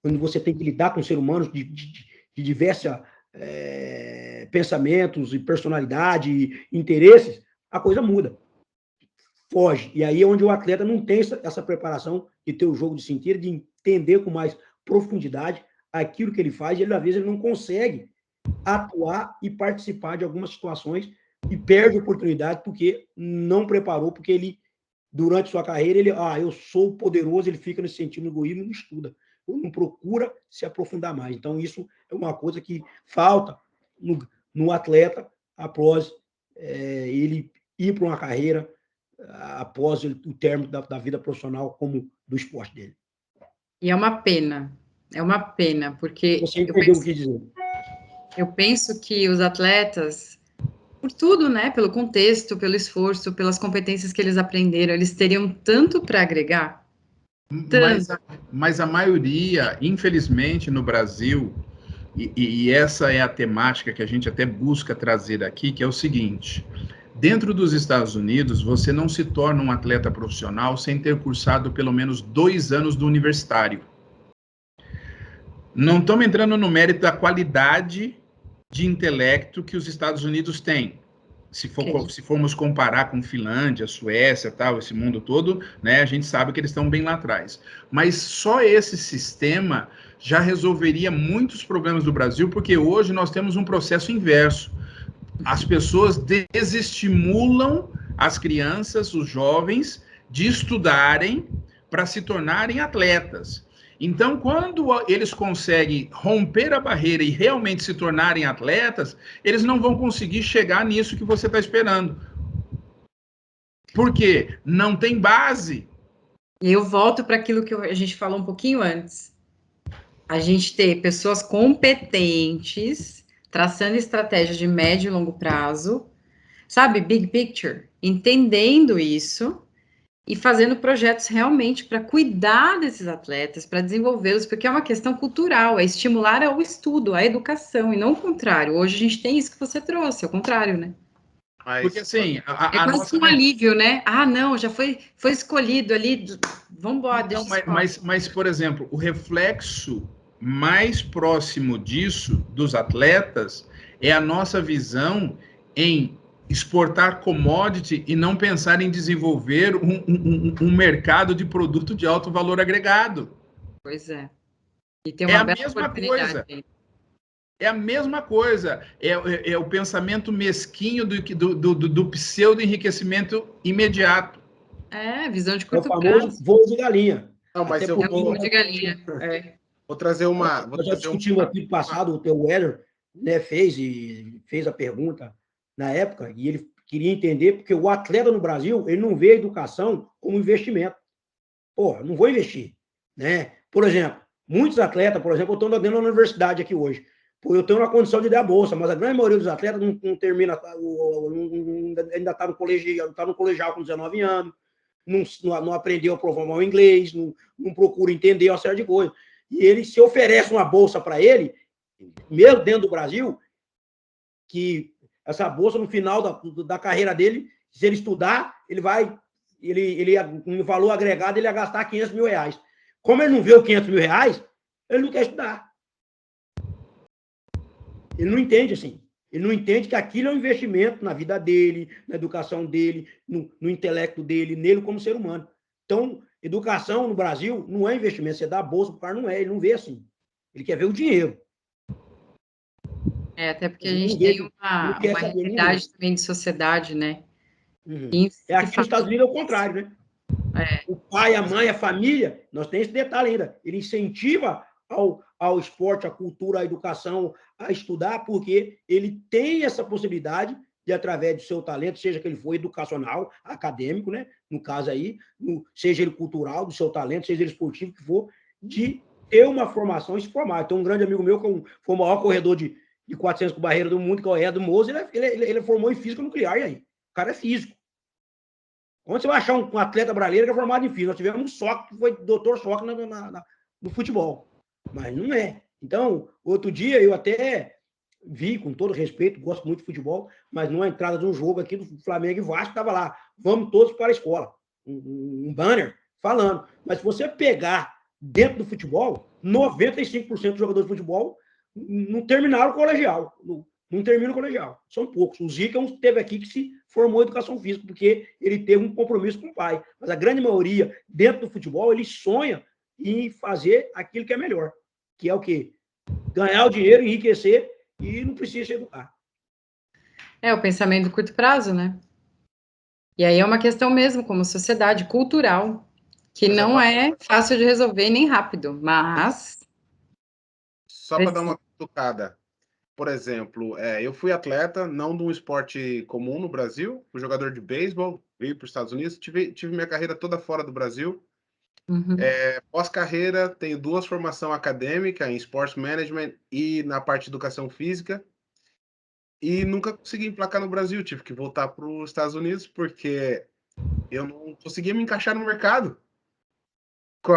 quando você tem que lidar com seres humanos de diversos pensamentos e personalidade e interesses, a coisa muda. Foge. E aí é onde o atleta não tem essa preparação de ter o jogo de cintura, de entender com mais profundidade aquilo que ele faz, e ele, às vezes ele não consegue atuar e participar de algumas situações e perde oportunidade porque não preparou, porque ele, durante sua carreira, eu sou poderoso, ele fica nesse sentido egoísmo e não estuda, ou não procura se aprofundar mais. Então, isso é uma coisa que falta no atleta após ele ir para uma carreira, após o término da vida profissional como do esporte dele. E é uma pena, porque... Você entendeu o que dizer? Eu penso que os atletas, por tudo, né, pelo contexto, pelo esforço, pelas competências que eles aprenderam, eles teriam tanto para agregar. Mas a maioria, infelizmente, no Brasil, e essa é a temática que a gente até busca trazer aqui, que é o seguinte: dentro dos Estados Unidos, você não se torna um atleta profissional sem ter cursado pelo menos 2 anos do universitário. Não estamos entrando no mérito da qualidade de intelecto que os Estados Unidos têm. Se formos comparar com Finlândia, Suécia, tal, esse mundo todo, né, a gente sabe que eles estão bem lá atrás. Mas só esse sistema já resolveria muitos problemas do Brasil, porque hoje nós temos um processo inverso. As pessoas desestimulam as crianças, os jovens, de estudarem para se tornarem atletas. Então, quando eles conseguem romper a barreira e realmente se tornarem atletas, eles não vão conseguir chegar nisso que você está esperando. Por quê? Não tem base. E eu volto para aquilo que a gente falou um pouquinho antes. A gente ter pessoas competentes, traçando estratégias de médio e longo prazo, sabe, big picture, entendendo isso e fazendo projetos realmente para cuidar desses atletas, para desenvolvê-los, porque é uma questão cultural, é estimular ao estudo, à educação, e não o contrário. Hoje a gente tem isso que você trouxe, é o contrário, né? Porque assim... é quase um alívio, né? Ah, não, já foi escolhido ali, vamos embora, então, mas, por exemplo, o reflexo mais próximo disso, dos atletas, é a nossa visão em exportar commodity e não pensar em desenvolver um mercado de produto de alto valor agregado. Pois é. E tem uma bela oportunidade. É a mesma coisa. É o pensamento mesquinho do pseudo-enriquecimento imediato. Visão de curto prazo. É o famoso voo de galinha. Não, mas eu vou de galinha. Vou trazer uma... Nós já discutimos aqui no passado, o teu Weller, né, fez a pergunta na época, e ele queria entender, porque o atleta no Brasil, ele não vê a educação como investimento. Porra, não vou investir, né? Por exemplo, muitos atletas, por exemplo, eu estou dentro da universidade aqui hoje, eu tenho uma condição de dar a bolsa, mas a grande maioria dos atletas não termina, ainda está no colegial com 19 anos, não aprendeu a formar o inglês, não procura entender uma série de coisas. E ele se oferece uma bolsa para ele, mesmo dentro do Brasil, que essa bolsa, no final da carreira dele, se ele estudar, no valor agregado, ele ia gastar 500 mil reais. Como ele não vê o 500 mil reais, ele não quer estudar. Ele não entende assim. Ele não entende que aquilo é um investimento na vida dele, na educação dele, no intelecto dele, nele como ser humano. Então, educação no Brasil não é investimento. Você dá a bolsa para o cara, não é. Ele não vê assim. Ele quer ver o dinheiro. Até porque a gente tem uma realidade também de sociedade, né? Aqui nos Estados Unidos é o contrário, né? O pai, a mãe, a família, nós temos esse detalhe ainda. Ele incentiva ao esporte, à cultura, à educação, a estudar, porque ele tem essa possibilidade de, através do seu talento, seja que ele for educacional, acadêmico, né? No caso aí, seja ele cultural, do seu talento, seja ele esportivo, que for, de ter uma formação e se formar. Tem um grande amigo meu, que foi o maior corredor de 400 com barreira do mundo, que é o Ed Moser, ele formou em física nuclear, e aí? O cara é físico. Quando você vai achar um atleta brasileiro que é formado em física? Nós tivemos um Sock, que foi doutor Sock no futebol. mas não é. Então, outro dia eu até vi, com todo respeito, gosto muito de futebol, mas numa entrada de um jogo aqui do Flamengo e Vasco, estava lá, vamos todos para a escola. Um banner falando. Mas se você pegar dentro do futebol, 95% dos jogadores de futebol não terminaram o colegial. Não terminam o colegial. São poucos. O Zica teve aqui que se formou em educação física, porque ele teve um compromisso com o pai. Mas a grande maioria, dentro do futebol, ele sonha em fazer aquilo que é melhor. Que é o quê? Ganhar o dinheiro, enriquecer e não precisa se educar. É o pensamento do curto prazo, né? E aí é uma questão mesmo, como sociedade, cultural, que Mas não agora, é fácil de resolver nem rápido, mas só para dar uma cutucada, por exemplo, eu fui atleta, não de um esporte comum no Brasil, fui jogador de beisebol, vim para os Estados Unidos, tive minha carreira toda fora do Brasil. Uhum. Pós-carreira, tenho 2 formações acadêmicas em Sports Management e na parte de educação física. E nunca consegui emplacar no Brasil, tive que voltar para os Estados Unidos porque eu não conseguia me encaixar no mercado com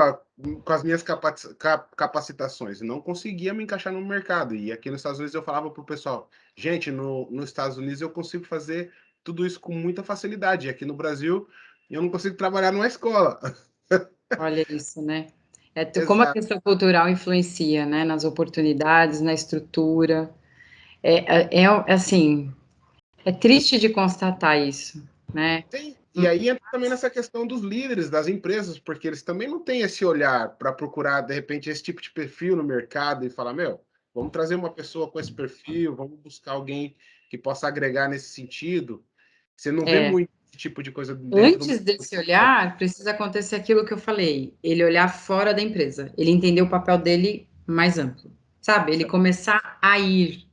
as minhas capacitações. Não conseguia me encaixar no mercado. E aqui nos Estados Unidos eu falava para o pessoal, gente, nos Estados Unidos eu consigo fazer tudo isso com muita facilidade. E aqui no Brasil eu não consigo trabalhar numa escola. Olha isso, né? Como a Exato. questão cultural influencia, né? Nas oportunidades, na estrutura. Assim, é triste de constatar isso, né? Sim, e aí entra também nessa questão dos líderes das empresas, porque eles também não têm esse olhar para procurar, de repente, esse tipo de perfil no mercado e falar, meu, vamos trazer uma pessoa com esse perfil, vamos buscar alguém que possa agregar nesse sentido. Você não vê muito esse tipo de coisa dentro do Antes desse olhar, precisa acontecer aquilo que eu falei, ele olhar fora da empresa, ele entender o papel dele mais amplo, sabe? Ele começar a ir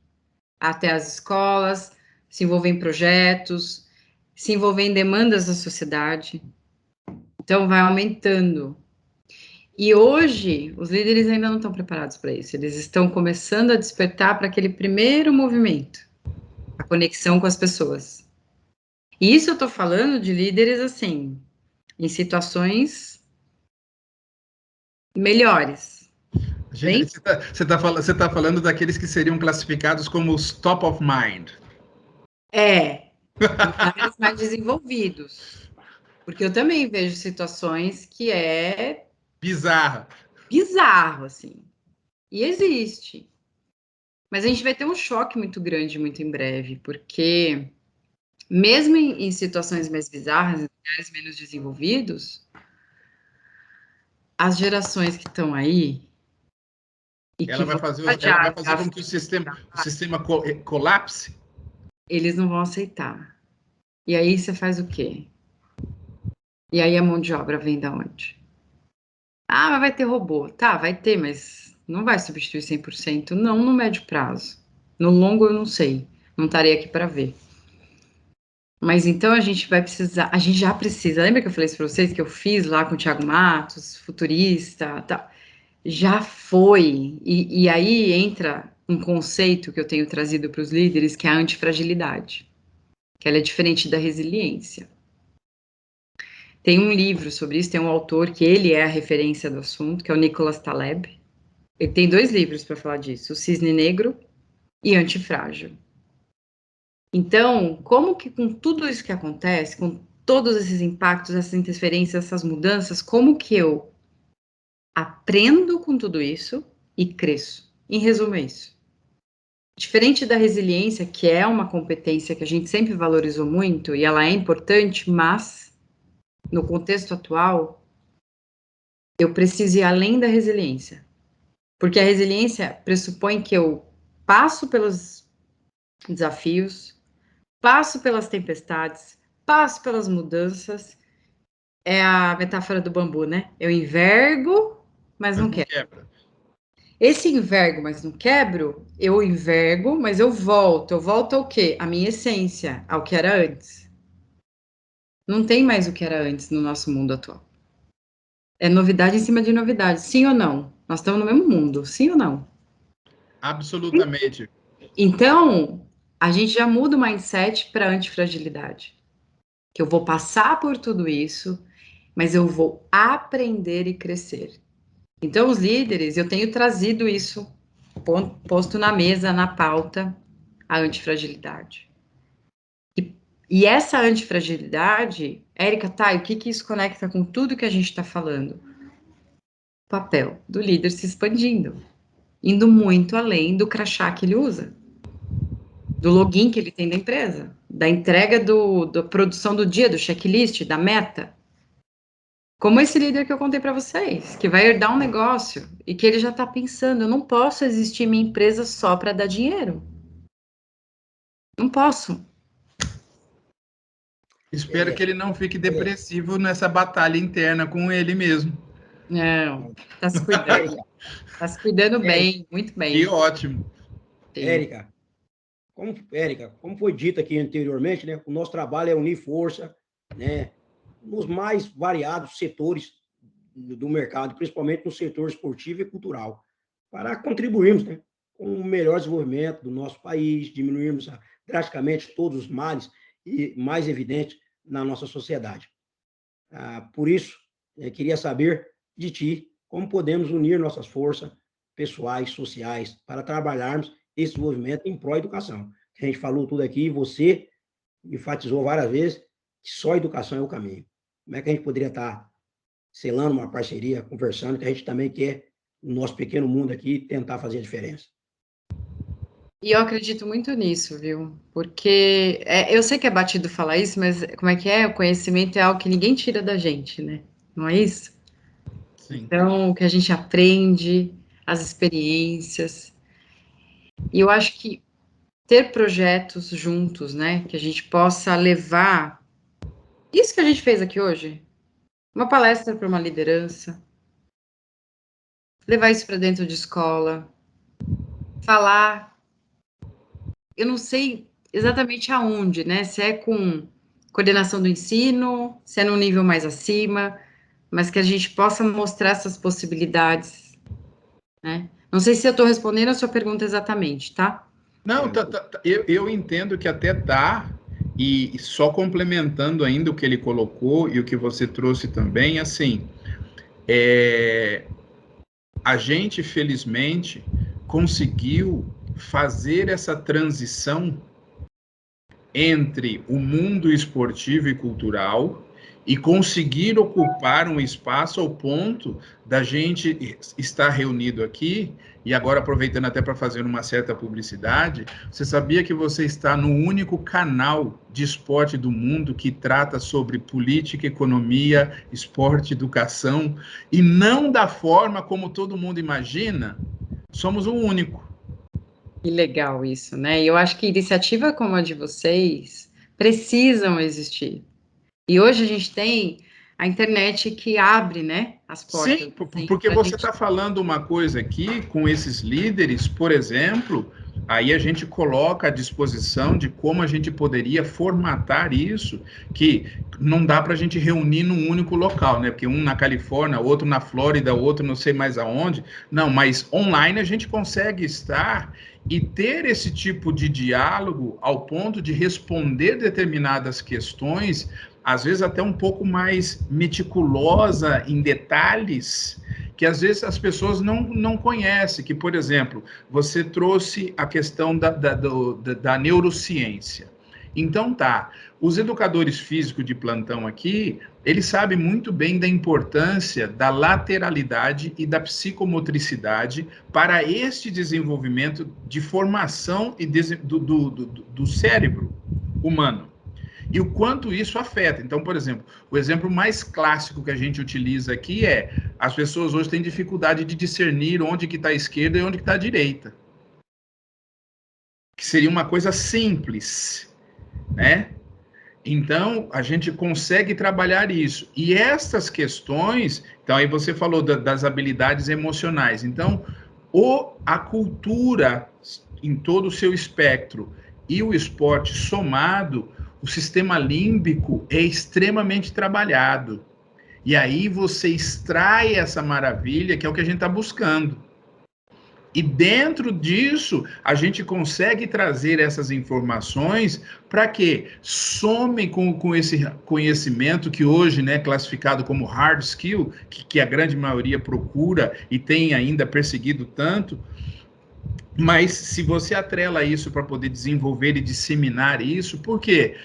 até as escolas, se envolver em projetos, se envolver em demandas da sociedade. Então, vai aumentando. E hoje, os líderes ainda não estão preparados para isso. Eles estão começando a despertar para aquele primeiro movimento, a conexão com as pessoas. E isso eu estou falando de líderes, assim, em situações melhores. Bem, Você tá falando daqueles que seriam classificados como os top of mind. lugares mais desenvolvidos. Porque eu também vejo situações que é Bizarra. bizarro, assim. E existe. Mas a gente vai ter um choque muito grande muito em breve, porque mesmo em situações mais bizarras, em lugares menos desenvolvidos, as gerações que estão aí e que vão Ela vai fazer com que o sistema colapse. eles não vão aceitar. E aí você faz o quê? E aí a mão de obra vem da onde? Ah, mas vai ter robô. Tá, vai ter, mas não vai substituir 100%, não no médio prazo. No longo eu não sei, não estarei aqui para ver. Mas então a gente vai precisar, a gente já precisa. Lembra que eu falei isso para vocês que eu fiz lá com o Thiago Matos, futurista, tal. Já foi. E aí entra um conceito que eu tenho trazido para os líderes, que é a antifragilidade, que ela é diferente da resiliência. Tem um livro sobre isso, tem um autor que ele é a referência do assunto, que é o Nicholas Taleb. Ele tem 2 livros para falar disso, O Cisne Negro e Antifrágil. Então, como que com tudo isso que acontece, com todos esses impactos, essas interferências, essas mudanças, como que eu aprendo com tudo isso e cresço? Em resumo, é isso. Diferente da resiliência, que é uma competência que a gente sempre valorizou muito e ela é importante, mas no contexto atual, eu preciso ir além da resiliência. Porque a resiliência pressupõe que eu passo pelos desafios, passo pelas tempestades, passo pelas mudanças. É a metáfora do bambu, né? Eu envergo, mas não quebro. Esse envergo, mas não quebro, eu envergo, mas eu volto. Eu volto ao quê? À minha essência, ao que era antes. Não tem mais o que era antes no nosso mundo atual. É novidade em cima de novidade, sim ou não? Nós estamos no mesmo mundo, sim ou não? Absolutamente. Então, a gente já muda o mindset para antifragilidade. Que eu vou passar por tudo isso, mas eu vou aprender e crescer. Então, os líderes, eu tenho trazido isso, posto na mesa, na pauta, a antifragilidade. E essa antifragilidade, Érica, tá, e o que isso conecta com tudo que a gente está falando? O papel do líder se expandindo, indo muito além do crachá que ele usa, do login que ele tem da empresa, da entrega da produção do dia, do checklist, da meta. Como esse líder que eu contei para vocês, que vai herdar um negócio e que ele já está pensando, eu não posso existir minha empresa só para dar dinheiro. Não posso. Espero que ele não fique depressivo nessa batalha interna com ele mesmo. Não, está se cuidando. Está se cuidando bem, muito bem. Que ótimo. Érica, como foi dito aqui anteriormente, né, o nosso trabalho é unir força, né, nos mais variados setores do mercado, principalmente no setor esportivo e cultural, para contribuirmos, né, com o melhor desenvolvimento do nosso país, diminuirmos drasticamente todos os males e mais evidentes na nossa sociedade. Por isso, eu queria saber de ti como podemos unir nossas forças pessoais, sociais, para trabalharmos esse desenvolvimento em pró-educação. A gente falou tudo aqui, você enfatizou várias vezes que só a educação é o caminho. Como é que a gente poderia estar selando uma parceria, conversando, que a gente também quer, no nosso pequeno mundo aqui, tentar fazer a diferença? E eu acredito muito nisso, viu? Porque eu sei que é batido falar isso, mas como é que é? O conhecimento é algo que ninguém tira da gente, né? Não é isso? Sim. Então, o que a gente aprende, as experiências. E eu acho que ter projetos juntos, né? Que a gente possa levar isso que a gente fez aqui hoje, uma palestra para uma liderança, levar isso para dentro de escola, falar. Eu não sei exatamente aonde, né? Se é com coordenação do ensino, se é num nível mais acima, mas que a gente possa mostrar essas possibilidades, né? Não sei se eu estou respondendo a sua pergunta exatamente, tá? Não, eu entendo que até tá, e só complementando ainda o que ele colocou e o que você trouxe também, assim, a gente, felizmente, conseguiu fazer essa transição entre o mundo esportivo e cultural e conseguir ocupar um espaço ao ponto da gente estar reunido aqui, e agora aproveitando até para fazer uma certa publicidade, você sabia que você está no único canal de esporte do mundo que trata sobre política, economia, esporte, educação, e não da forma como todo mundo imagina? Somos o único. Que legal isso, né? E eu acho que iniciativa como a de vocês precisam existir. E hoje a gente tem a internet que abre, né, as portas. Sim, porque você está falando uma coisa aqui com esses líderes, por exemplo, aí a gente coloca à disposição de como a gente poderia formatar isso, que não dá para a gente reunir num único local, né? Porque um na Califórnia, outro na Flórida, outro não sei mais aonde. Não, mas online a gente consegue estar e ter esse tipo de diálogo ao ponto de responder determinadas questões, às vezes até um pouco mais meticulosa em detalhes, que às vezes as pessoas não conhecem, que, por exemplo, você trouxe a questão da neurociência. Então tá, os educadores físicos de plantão aqui, eles sabem muito bem da importância da lateralidade e da psicomotricidade para este desenvolvimento de formação e do cérebro humano. E o quanto isso afeta. Então, por exemplo, o exemplo mais clássico que a gente utiliza aqui é as pessoas hoje têm dificuldade de discernir onde que está a esquerda e onde que está a direita. Que seria uma coisa simples, né? Então, a gente consegue trabalhar isso. E essas questões, então aí você falou das habilidades emocionais. Então, a cultura em todo o seu espectro e o esporte somado, o sistema límbico é extremamente trabalhado. E aí você extrai essa maravilha, que é o que a gente está buscando. E dentro disso, a gente consegue trazer essas informações para que somem com esse conhecimento que hoje, né, é classificado como hard skill, que a grande maioria procura e tem ainda perseguido tanto. Mas se você atrela isso para poder desenvolver e disseminar isso, por quê?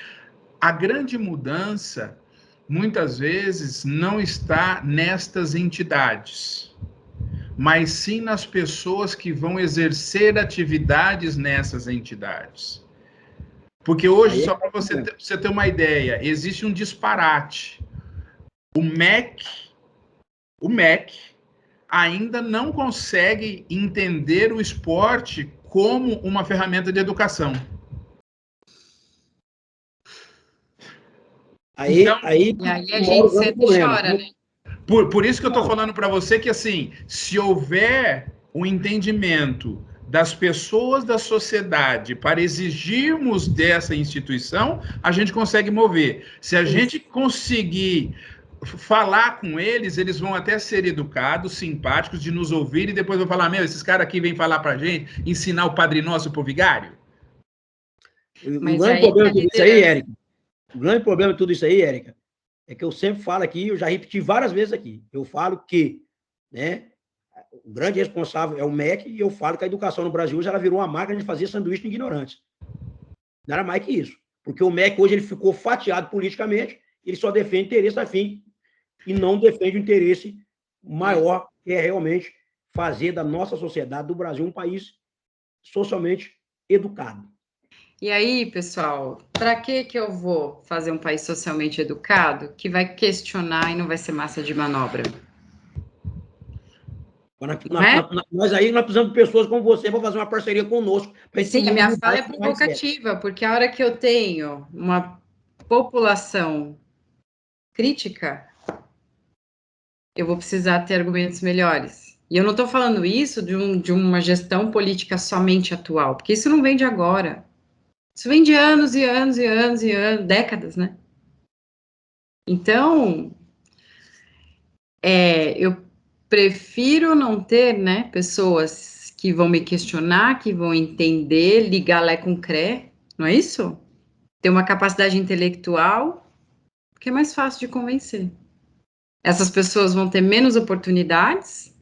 A grande mudança, muitas vezes, não está nestas entidades, mas sim nas pessoas que vão exercer atividades nessas entidades. Porque hoje, só para você ter uma ideia, existe um disparate. O MEC ainda não consegue entender o esporte como uma ferramenta de educação. E aí a gente sempre chora, né? Por isso que eu estou falando para você que, assim, se houver o entendimento das pessoas da sociedade para exigirmos dessa instituição, a gente consegue mover. Se a gente conseguir falar com eles, eles vão até ser educados, simpáticos, de nos ouvir, e depois vão falar, esses caras aqui vêm falar para a gente, ensinar o Padre Nosso pro vigário. O grande problema de tudo isso aí, Érica, o grande problema de tudo isso aí, Érica, é que eu sempre falo aqui, eu já repeti várias vezes aqui, eu falo que, né, o grande responsável é o MEC, e eu falo que a educação no Brasil hoje ela virou uma máquina de fazer sanduíche de ignorantes. Não era mais que isso. Porque o MEC hoje ele ficou fatiado politicamente, ele só defende interesse afim e não defende o interesse maior, que é realmente fazer da nossa sociedade, do Brasil, um país socialmente educado. E aí, pessoal, para que eu vou fazer um país socialmente educado que vai questionar e não vai ser massa de manobra? Nós precisamos de pessoas como você para fazer uma parceria conosco. Sim, a minha fala é provocativa, porque a hora que eu tenho uma população crítica, eu vou precisar ter argumentos melhores. E eu não estou falando isso de uma gestão política somente atual, porque isso não vem de agora. Isso vem de anos e anos e anos e anos, décadas, né? Então, eu prefiro não ter, né, pessoas que vão me questionar, que vão entender, ligar Lé com Cré, não é isso? Ter uma capacidade intelectual, porque é mais fácil de convencer. Essas pessoas vão ter menos oportunidades,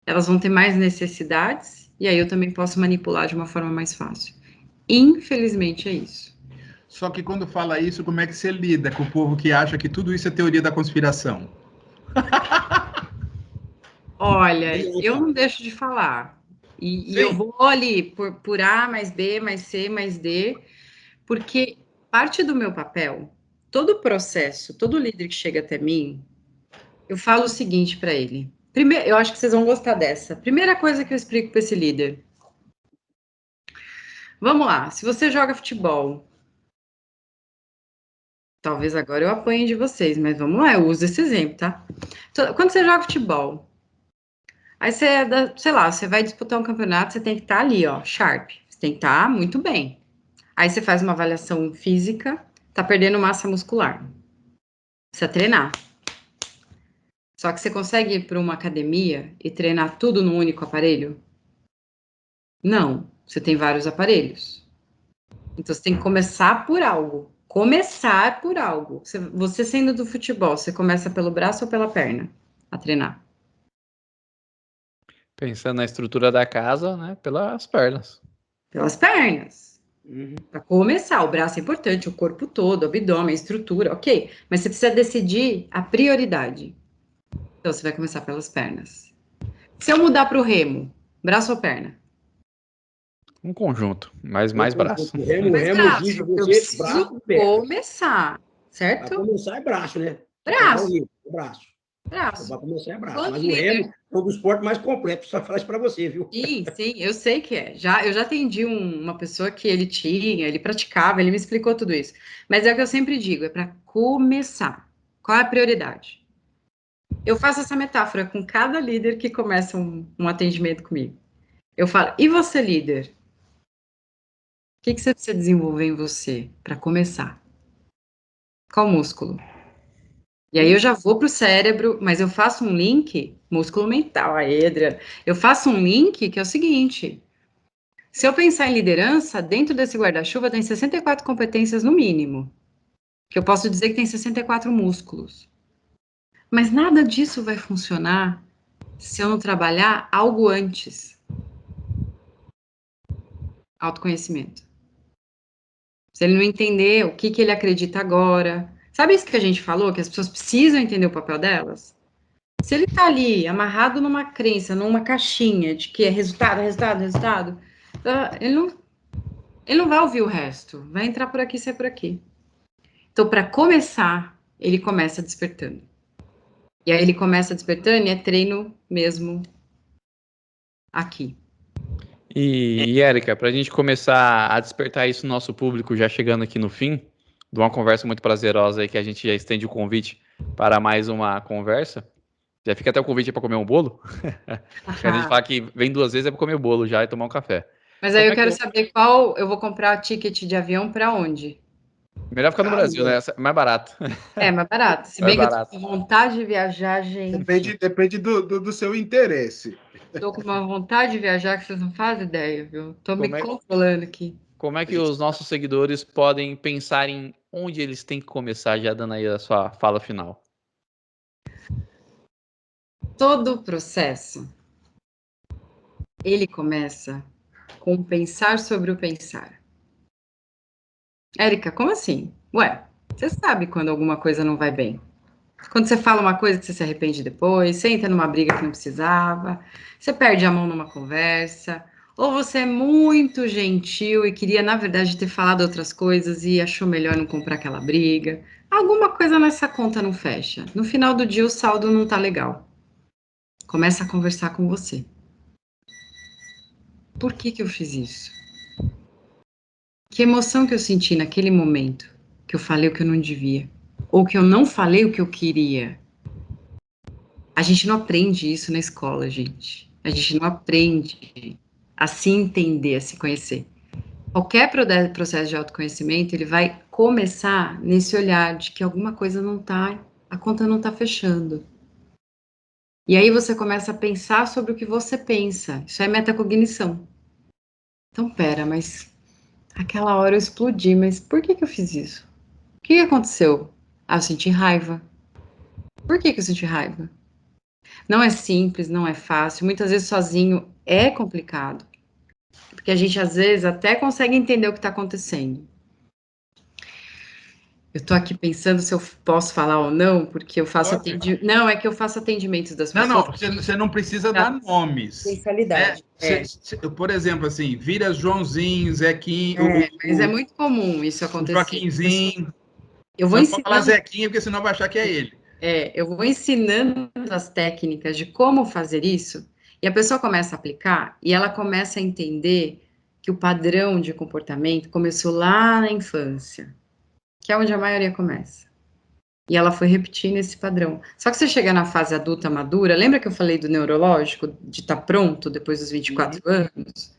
elas vão ter mais necessidades, e aí eu também posso manipular de uma forma mais fácil. Infelizmente é isso. Só que quando fala isso, como é que você lida com o povo que acha que tudo isso é teoria da conspiração? Olha, eu não deixo de falar. E eu vou ali por A mais B mais C mais D, porque parte do meu papel, todo o processo, todo líder que chega até mim, eu falo o seguinte para ele. Primeiro, eu acho que vocês vão gostar dessa. Primeira coisa que eu explico para esse líder. Vamos lá, se você joga futebol, talvez agora eu apanhe de vocês, mas vamos lá, eu uso esse exemplo, tá? Quando você joga futebol, aí você, sei lá, você vai disputar um campeonato, você tem que estar ali, ó, sharp. Você tem que estar muito bem. Aí você faz uma avaliação física, tá perdendo massa muscular. Precisa treinar. Só que você consegue ir para uma academia e treinar tudo num único aparelho? Não. Você tem vários aparelhos. Então você tem que começar por algo. Começar por algo. Você sendo do futebol, você começa pelo braço ou pela perna a treinar? Pensando na estrutura da casa, né? Pelas pernas. Pelas pernas. Para começar, o braço é importante, o corpo todo, o abdômen, a estrutura, ok. Mas você precisa decidir a prioridade. Então você vai começar pelas pernas. Se eu mudar para o remo, braço ou perna? Um conjunto, mas mais braço. O remo exige você braço e perna. Começar, certo? Para começar é braço, né? Braço. Braço. Braço. Para começar é braço. Mas o remo é um dos esportes mais completos, só falar isso para você, viu? Sim, eu sei que é. Eu já atendi uma pessoa que ele praticava, ele me explicou tudo isso. Mas é o que eu sempre digo, é para começar. Qual é a prioridade? Eu faço essa metáfora com cada líder que começa um atendimento comigo. Eu falo, e você, líder? O que você precisa desenvolver em você para começar? Qual músculo? E aí eu já vou para o cérebro, mas eu faço um link, músculo mental, aí, Adriana, eu faço um link que é o seguinte, se eu pensar em liderança, dentro desse guarda-chuva tem 64 competências no mínimo, que eu posso dizer que tem 64 músculos. Mas nada disso vai funcionar se eu não trabalhar algo antes. Autoconhecimento. Se ele não entender o que ele acredita agora. Sabe isso que a gente falou? Que as pessoas precisam entender o papel delas? Se ele tá ali, amarrado numa crença, numa caixinha de que é resultado, resultado, resultado, ele não vai ouvir o resto. Vai entrar por aqui, sair por aqui. Então, para começar, ele começa despertando. E aí ele começa despertando e é treino mesmo aqui. E Érica, para a gente começar a despertar isso no nosso público, já chegando aqui no fim, de uma conversa muito prazerosa aí, que a gente já estende o convite para mais uma conversa. Já fica até o convite para comer um bolo. A gente fala que vem 2 vezes é para comer o bolo já e tomar um café. Mas aí eu quero saber qual eu vou comprar ticket de avião para onde? Melhor ficar no Brasil, né? É mais barato. É, mais barato. Se bem que eu tô com vontade de viajar, gente. Depende do seu interesse. Tô com uma vontade de viajar que vocês não fazem ideia, viu? Tô me controlando aqui. Como é que os nossos seguidores podem pensar em onde eles têm que começar, já dando aí a sua fala final? Todo o processo, ele começa com pensar sobre o pensar. Érica, como assim? Ué, você sabe quando alguma coisa não vai bem. Quando você fala uma coisa que você se arrepende depois, você entra numa briga que não precisava, você perde a mão numa conversa, ou você é muito gentil e queria, na verdade, ter falado outras coisas e achou melhor não comprar aquela briga. Alguma coisa nessa conta não fecha. No final do dia, o saldo não tá legal. Começa a conversar com você. Por que eu fiz isso? Que emoção que eu senti naquele momento que eu falei o que eu não devia? Ou que eu não falei o que eu queria? A gente não aprende isso na escola, gente. A gente não aprende a se entender, a se conhecer. Qualquer processo de autoconhecimento, ele vai começar nesse olhar de que alguma coisa não tá, a conta não tá fechando. E aí você começa a pensar sobre o que você pensa. Isso é metacognição. Então, pera, mas aquela hora eu explodi, mas por que eu fiz isso? O que aconteceu? Ah, eu senti raiva. Por que eu senti raiva? Não é simples, não é fácil. Muitas vezes sozinho é complicado. Porque a gente, às vezes, até consegue entender o que está acontecendo. Eu estou aqui pensando se eu posso falar ou não, porque eu faço atendimento. Não, é que eu faço atendimentos das pessoas. Não, você não precisa dar nomes. Potencialidade. Por exemplo, assim, vira Joãozinho, Zequinho. Mas é muito comum isso acontecer. Joaquinzinho. Eu vou ensinar. Falar Zequinha, porque senão vai achar que é ele. Eu vou ensinando as técnicas de como fazer isso, e a pessoa começa a aplicar, e ela começa a entender que o padrão de comportamento começou lá na infância, que é onde a maioria começa. E ela foi repetindo esse padrão. Só que você chega na fase adulta madura, lembra que eu falei do neurológico, de estar pronto depois dos 24 anos?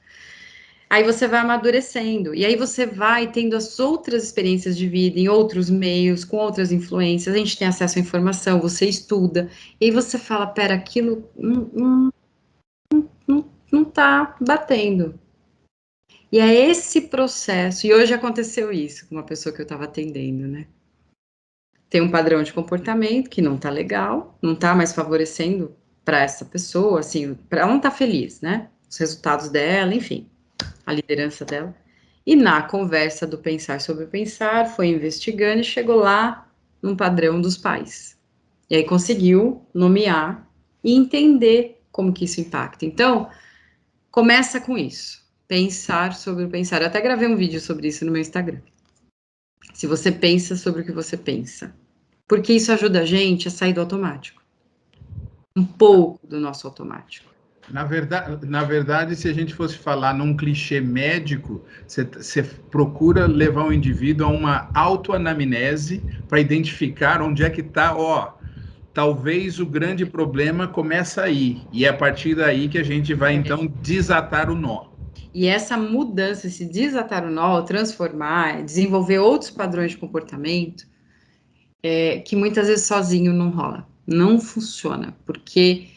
Aí você vai amadurecendo, e aí você vai tendo as outras experiências de vida em outros meios, com outras influências, a gente tem acesso à informação, você estuda, e aí você fala, pera, aquilo não tá batendo. E é esse processo, e hoje aconteceu isso com uma pessoa que eu estava atendendo, né? Tem um padrão de comportamento que não tá legal, não tá mais favorecendo para essa pessoa, assim, ela não tá feliz, né? Os resultados dela, enfim, a liderança dela. E na conversa do pensar sobre o pensar, foi investigando e chegou lá num padrão dos pais. E aí conseguiu nomear e entender como que isso impacta. Então, começa com isso. Pensar sobre o pensar. Eu até gravei um vídeo sobre isso no meu Instagram. Se você pensa sobre o que você pensa. Porque isso ajuda a gente a sair do automático. Um pouco do nosso automático. Na verdade, se a gente fosse falar num clichê médico, você procura levar o indivíduo a uma autoanamnese para identificar onde é que está, talvez o grande problema começa aí. E é a partir daí que a gente vai, então, desatar o nó. E essa mudança, esse desatar o nó, transformar, desenvolver outros padrões de comportamento, que muitas vezes sozinho não rola, não funciona, porque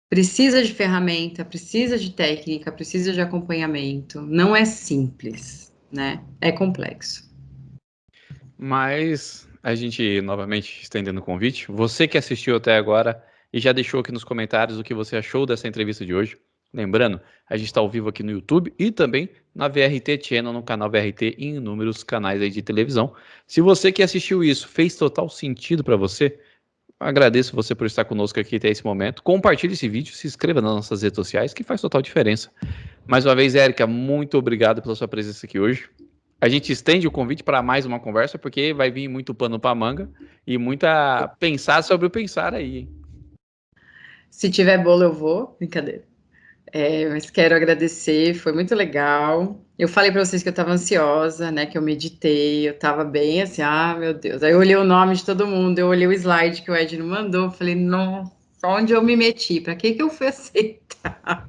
precisa de ferramenta, precisa de técnica, precisa de acompanhamento, não é simples, né? É complexo. Mas a gente, novamente, estendendo o convite, você que assistiu até agora e já deixou aqui nos comentários o que você achou dessa entrevista de hoje. Lembrando, a gente está ao vivo aqui no YouTube e também na VRT Channel, no canal VRT e em inúmeros canais aí de televisão. Se você que assistiu isso fez total sentido para você, agradeço você por estar conosco aqui até esse momento. Compartilhe esse vídeo, se inscreva nas nossas redes sociais, que faz total diferença. Mais uma vez, Érica, muito obrigado pela sua presença aqui hoje. A gente estende o convite para mais uma conversa, porque vai vir muito pano para manga e muita pensar sobre o pensar aí, hein? Se tiver bolo, eu vou. Brincadeira. Mas quero agradecer, foi muito legal. Eu falei para vocês que eu estava ansiosa, né? Que eu meditei, eu estava bem assim, meu Deus. Aí eu olhei o nome de todo mundo, eu olhei o slide que o Ed mandou, falei, nossa, onde eu me meti? Para que eu fui aceitar?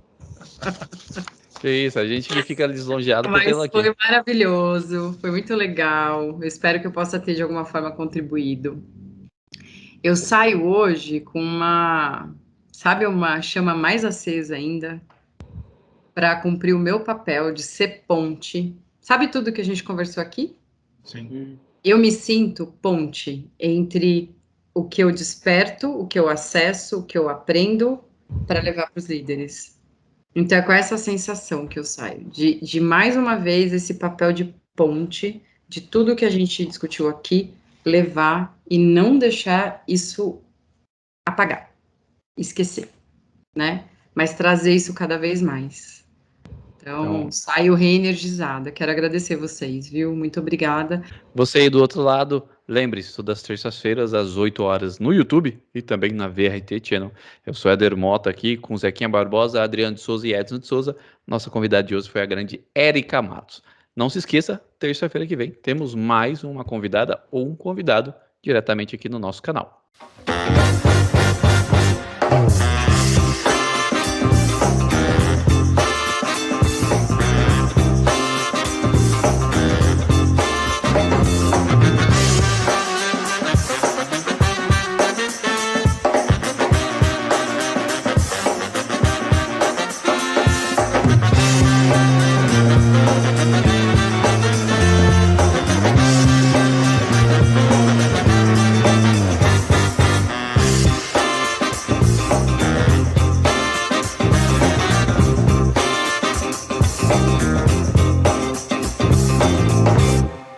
Que isso, a gente que fica lisonjeado por Mas tê-lo aqui. foi maravilhoso, foi muito legal. Eu espero que eu possa ter de alguma forma contribuído. Eu saio hoje com uma chama mais acesa ainda, para cumprir o meu papel de ser ponte. Sabe tudo que a gente conversou aqui? Sim. Eu me sinto ponte entre o que eu desperto, o que eu acesso, o que eu aprendo para levar para os líderes. Então é com essa sensação que eu saio, de mais uma vez esse papel de ponte, de tudo que a gente discutiu aqui, levar e não deixar isso apagar, esquecer, né? Mas trazer isso cada vez mais. Então, saio reenergizada. Quero agradecer vocês, viu? Muito obrigada. Você aí do outro lado, lembre-se, todas as terças-feiras, às 8 horas, no YouTube e também na VRT Channel. Eu sou Éder Mota aqui com Zequinha Barbosa, Adriano de Souza e Edson de Souza. Nossa convidada de hoje foi a grande Érica Matos. Não se esqueça, terça-feira que vem temos mais uma convidada ou um convidado diretamente aqui no nosso canal.